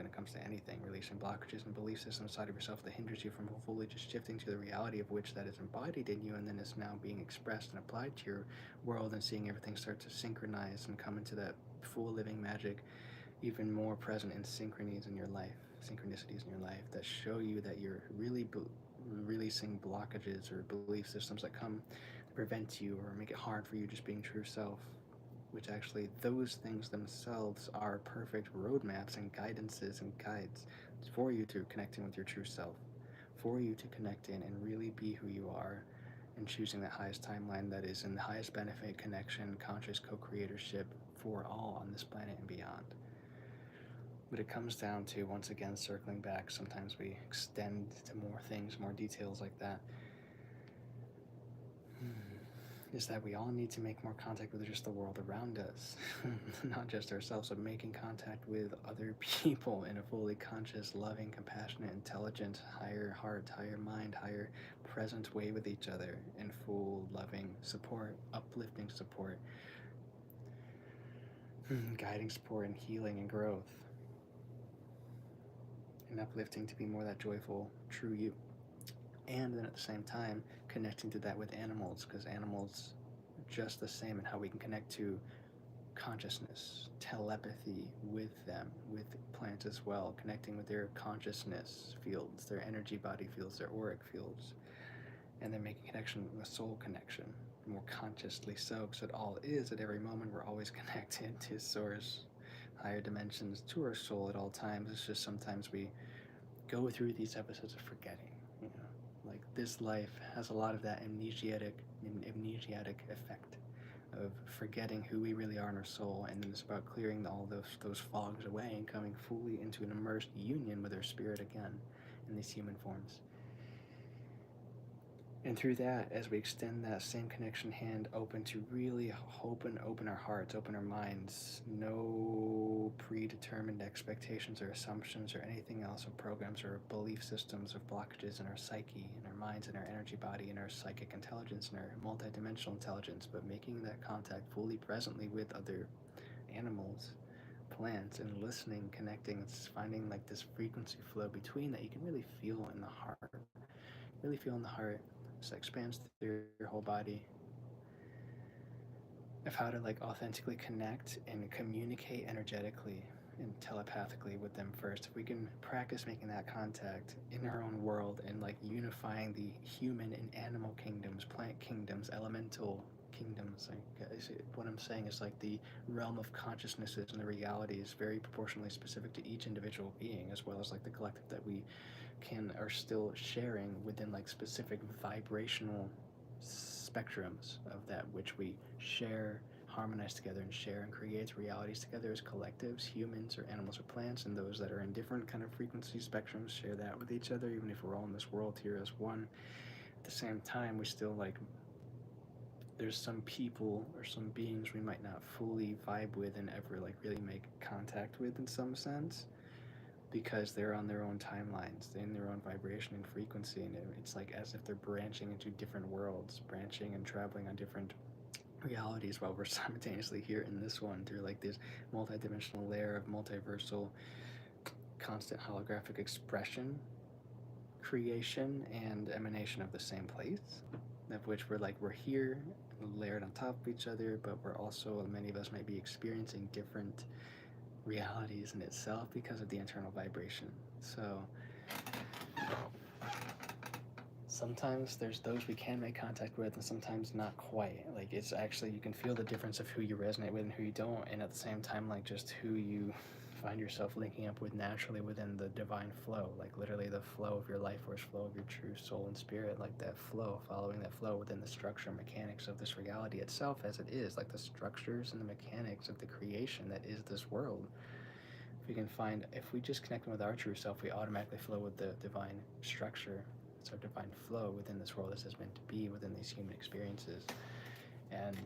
it comes to anything, releasing blockages and belief systems inside of yourself that hinders you from fully just shifting to the reality of which that is embodied in you and then is now being expressed and applied to your world, and seeing everything start to synchronize and come into that full living magic, even more present in synchronicities in your life that show you that you're really releasing blockages or belief systems that come to prevent you or make it hard for you just being true self, which actually those things themselves are perfect roadmaps and guidances and guides for you to connecting with your true self, for you to connect in and really be who you are, and choosing that highest timeline that is in the highest benefit, connection, conscious co-creatorship for all on this planet and beyond. But it comes down to, once again, circling back, sometimes we extend to more things, more details like that, is that we all need to make more contact with just the world around us, not just ourselves, but making contact with other people in a fully conscious, loving, compassionate, intelligent, higher heart, higher mind, higher present way with each other, in full loving support, uplifting support, guiding support and healing and growth. And uplifting to be more that joyful, true you. And then at the same time, connecting to that with animals, because animals are just the same in how we can connect to consciousness, telepathy with them, with plants as well, connecting with their consciousness fields, their energy body fields, their auric fields, and then making connection with soul connection, more consciously so, because it all is at every moment. We're always connected to source, higher dimensions to our soul at all times. It's just sometimes we go through these episodes of forgetting. You know, like this life has a lot of that amnesiatic effect of forgetting who we really are in our soul, and then it's about clearing all those fogs away and coming fully into an immersed union with our spirit again in these human forms. And through that, as we extend that same connection hand open to really open our hearts, open our minds, no predetermined expectations or assumptions or anything else of programs or belief systems of blockages in our psyche, in our minds, in our energy body, in our psychic intelligence, in our multidimensional intelligence, but making that contact fully presently with other animals, plants, and listening, connecting, it's finding like this frequency flow between that you can really feel in the heart. Really feel in the heart. Just expands through your whole body, of how to like authentically connect and communicate energetically and telepathically with them first. If we can practice making that contact in our own world and like unifying the human and animal kingdoms, plant kingdoms, elemental kingdoms, like what I'm saying is like the realm of consciousnesses and the reality is very proportionally specific to each individual being, as well as like the collective that we can are still sharing within like specific vibrational spectrums of that which we share, harmonize together, and share and create realities together as collectives, humans or animals or plants, and those that are in different kind of frequency spectrums share that with each other, even if we're all in this world here as one. At the same time, we still like there's some people or some beings we might not fully vibe with and ever like really make contact with in some sense, because they're on their own timelines, in their own vibration and frequency, and it's like as if they're branching into different worlds, branching and traveling on different realities while we're simultaneously here in this one through like this multidimensional layer of multiversal constant holographic expression, creation, and emanation of the same place, of which we're here layered on top of each other, but we're also, many of us might be experiencing different realities in itself because of the internal vibration. So sometimes there's those we can make contact with, and sometimes not quite. Like it's actually, you can feel the difference of who you resonate with and who you don't, and at the same time, like just who you find yourself linking up with naturally within the divine flow, like literally the flow of your life force, flow of your true soul and spirit, like that flow, following that flow within the structure and mechanics of this reality itself as it is, like the structures and the mechanics of the creation that is this world. If we can find, if we just connect with our true self, we automatically flow with the divine structure. It's our divine flow within this world as is meant to be within these human experiences. And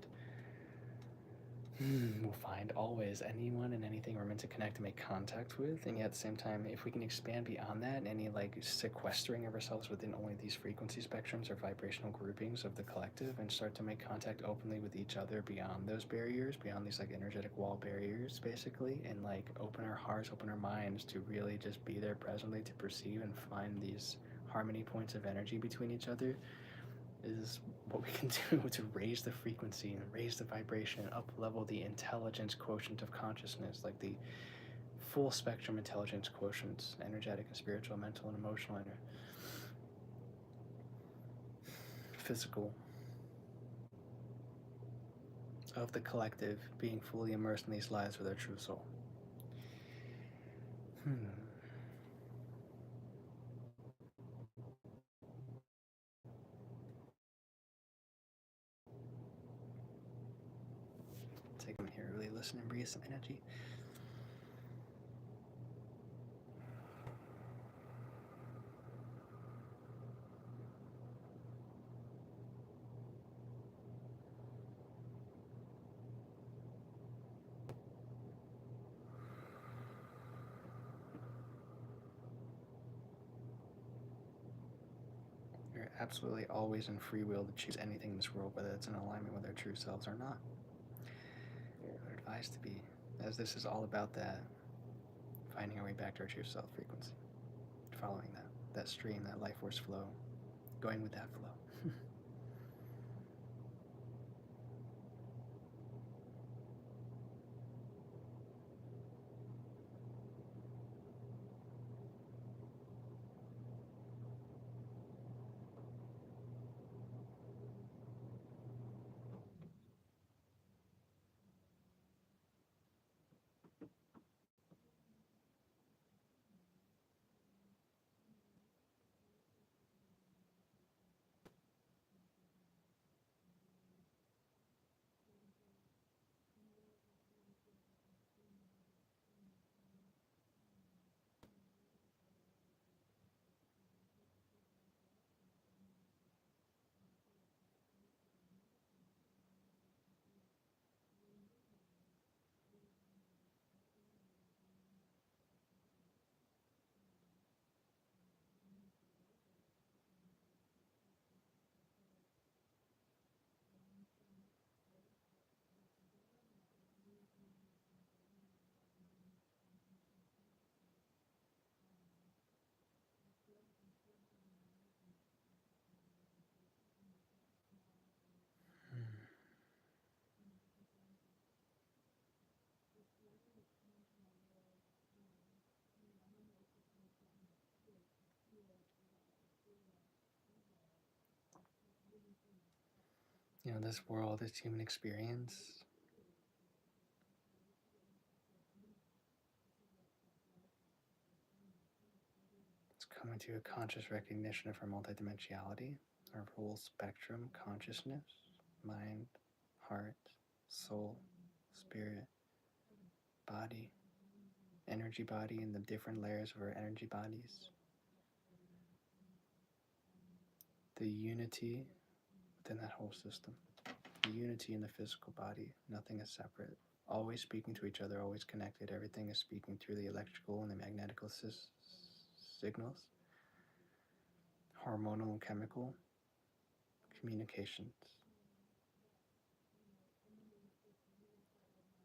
we'll find always anyone and anything we're meant to connect and make contact with. And yet at the same time, if we can expand beyond that, any like sequestering of ourselves within only these frequency spectrums or vibrational groupings of the collective, and start to make contact openly with each other beyond those barriers, beyond these like energetic wall barriers basically, and like open our hearts, open our minds to really just be there presently to perceive and find these harmony points of energy between each other, is what we can do to raise the frequency and raise the vibration and up level the intelligence quotient of consciousness, like the full spectrum intelligence quotients, energetic and spiritual, mental and emotional, and physical, of the collective being fully immersed in these lives with our true soul. Take a minute here, really listen and breathe some energy. You're absolutely always in free will to choose anything in this world, whether it's in alignment with our true selves or not. We're advised to be, as this is all about that, finding our way back to our true self frequency, following that stream, that life force flow, going with that flow. This world, this human experience, it's coming to a conscious recognition of our multidimensiality, our full spectrum consciousness, mind, heart, soul, spirit, body, energy body, and the different layers of our energy bodies. The unity within that whole system. The unity in the physical body. Nothing is separate. Always speaking to each other, always connected. Everything is speaking through the electrical and the magnetical signals. Hormonal and chemical communications.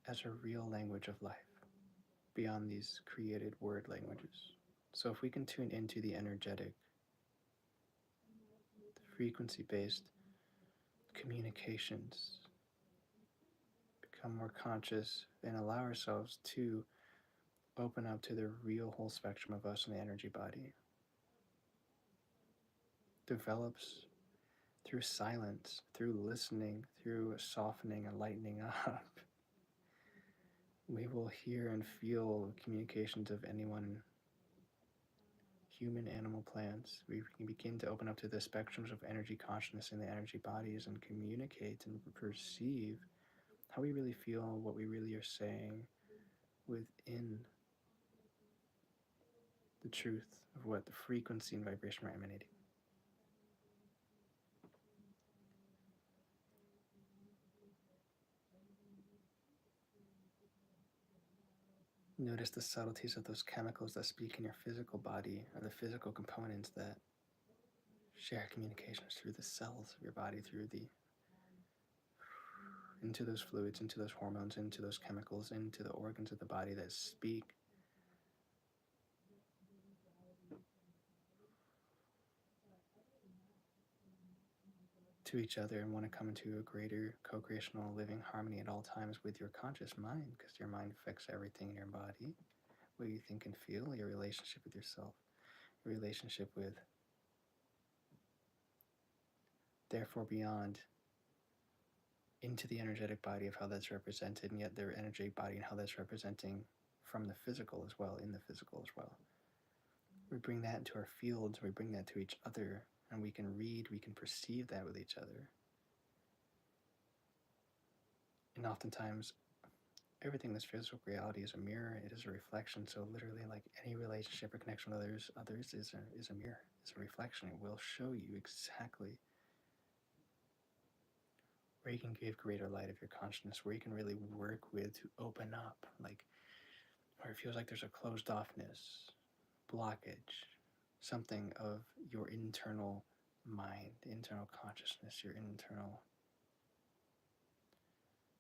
As a real language of life, beyond these created word languages. So if we can tune into the energetic, frequency-based communications, become more conscious, and allow ourselves to open up to the real whole spectrum of us in the energy body, develops through silence, through listening, through softening and lightening up. We will hear and feel communications of anyone, human, animal, plants. We can begin to open up to the spectrums of energy consciousness in the energy bodies and communicate and perceive how we really feel, what we really are saying within the truth of what the frequency and vibration we're emanating. Notice the subtleties of those chemicals that speak in your physical body, or the physical components that share communications through the cells of your body, into those fluids, into those hormones, into those chemicals, into the organs of the body that speak to each other and want to come into a greater co-creational living harmony at all times with your conscious mind, because your mind affects everything in your body, what you think and feel, your relationship with yourself, your relationship with, therefore beyond, into the energetic body of how that's represented, and yet their energetic body and how that's representing from the physical as well, in the physical as well. We bring that into our fields, we bring that to each other, and we can read, we can perceive that with each other. And oftentimes, everything in this physical reality is a mirror, it is a reflection. So literally, like any relationship or connection with others is a mirror, it's a reflection. It will show you exactly where you can give greater light of your consciousness, where you can really work with to open up, like where it feels like there's a closed offness, blockage, something of your internal mind, internal consciousness, your internal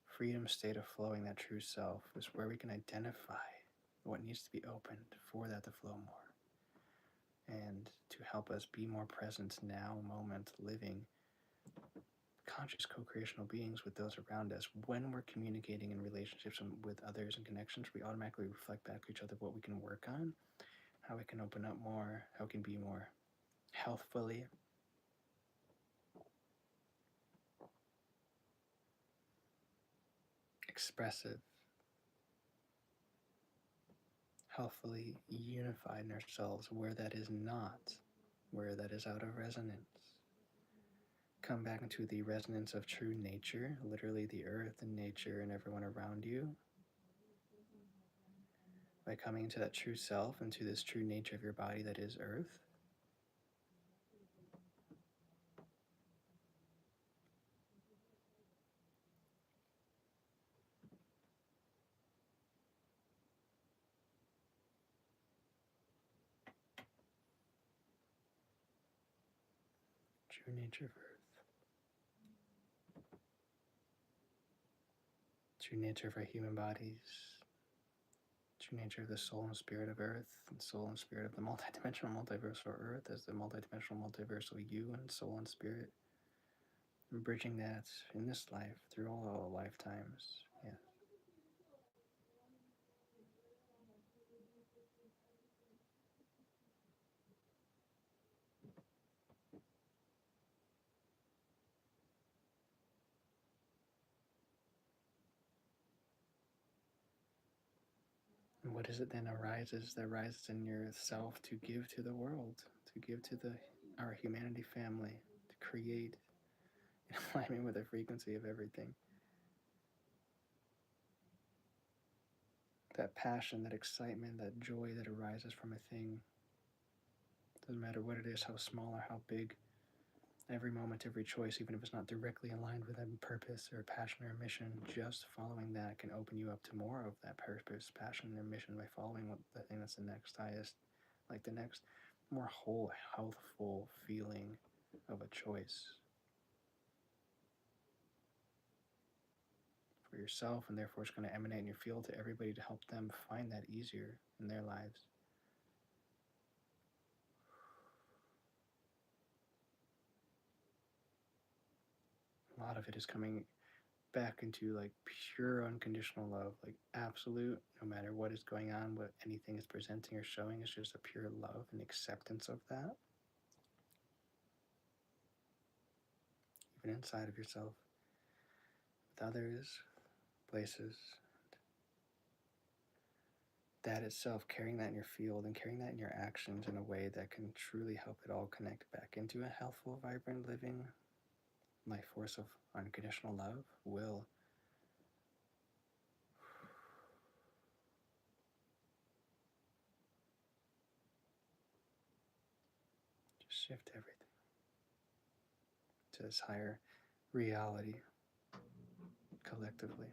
freedom state of flowing, that true self, is where we can identify what needs to be opened for that to flow more, and to help us be more present now, moment, living, conscious co-creational beings with those around us. When we're communicating in relationships and with others and connections, we automatically reflect back to each other what we can work on, how we can open up more, how we can be more healthfully, expressive, healthfully unified in ourselves, where that is not, where that is out of resonance. Come back into the resonance of true nature, literally the earth and nature and everyone around you. By coming into that true self, into this true nature of your body that is earth. True nature of earth. True nature of our human bodies. True nature of the soul and spirit of earth, and soul and spirit of the multidimensional multiversal earth as the multidimensional multiversal you and soul and spirit. And bridging that in this life through all lifetimes. Yeah. what is it then arises that rises in yourself to give to the world, to give to our humanity family, to create in alignment with the frequency of everything? That passion, that excitement, that joy that arises from a thing, doesn't matter what it is, how small or how big, every moment, every choice, even if it's not directly aligned with a purpose or passion or mission, just following that can open you up to more of that purpose, passion, or mission by following the thing that's the next highest, like the next more whole, healthful feeling of a choice for yourself, and therefore it's going to emanate in your field to everybody to help them find that easier in their lives. A lot of it is coming back into like pure unconditional love, like absolute, no matter what is going on, what anything is presenting or showing, is just a pure love and acceptance of that, even inside of yourself, with others, places. That itself, carrying that in your field and carrying that in your actions in a way that can truly help it all connect back into a healthful, vibrant, living life force of unconditional love will just shift everything to this higher reality collectively.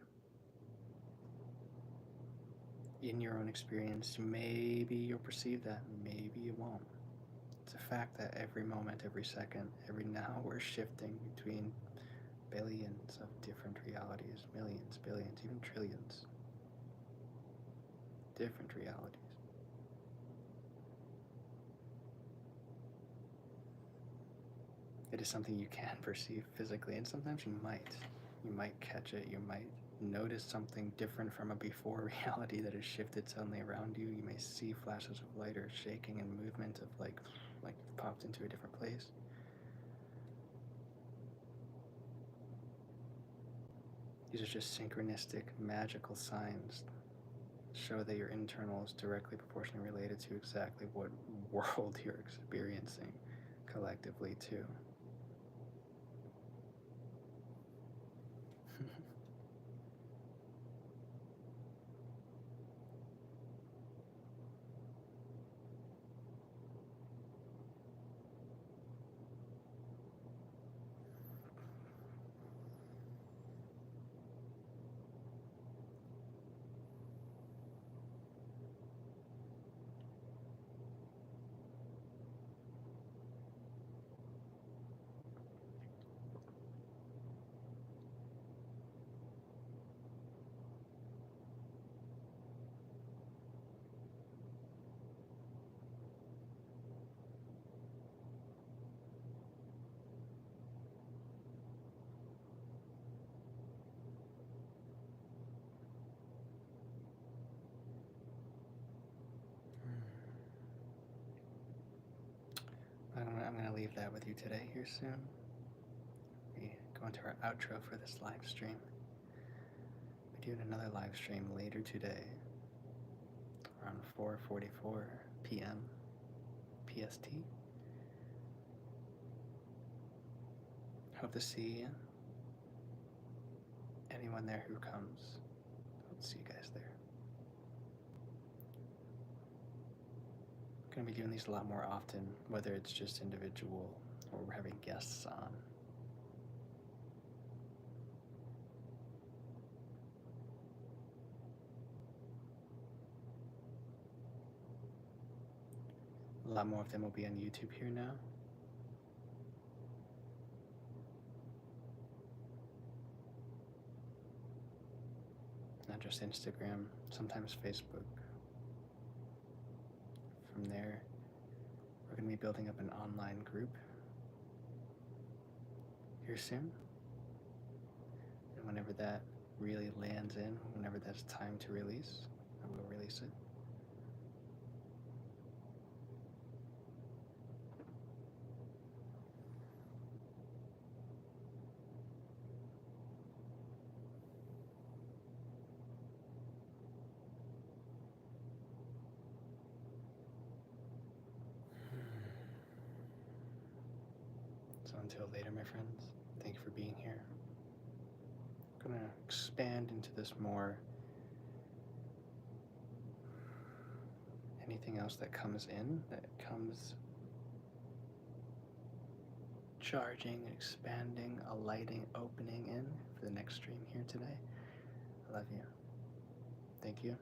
In your own experience, maybe you'll perceive that, maybe you won't. It's a fact that every moment, every second, every now, we're shifting between billions of different realities, millions, billions, even trillions, different realities. It is something you can perceive physically, and sometimes you might catch it, you might notice something different from a before reality that has shifted suddenly around you. You may see flashes of light or shaking and movement of like you've popped into a different place. These are just synchronistic, magical signs that show that your internal is directly proportionally related to exactly what world you're experiencing collectively too. I'm going to leave that with you today here soon. We go into our outro for this live stream. We're doing another live stream later today around 4:44 p.m. PST. Hope to see anyone there who comes. Hope to see you guys there. I'm going to be doing these a lot more often, whether it's just individual or we're having guests on. A lot more of them will be on YouTube here now. Not just Instagram, sometimes Facebook. From there, we're going to be building up an online group here soon. And whenever that really lands in, whenever that's time to release, I will release it. until later, my friends, thank you for being here. I'm going to expand into this more. Anything else that comes in, that comes charging, expanding, alighting, opening in for the next stream here today. I love you. Thank you.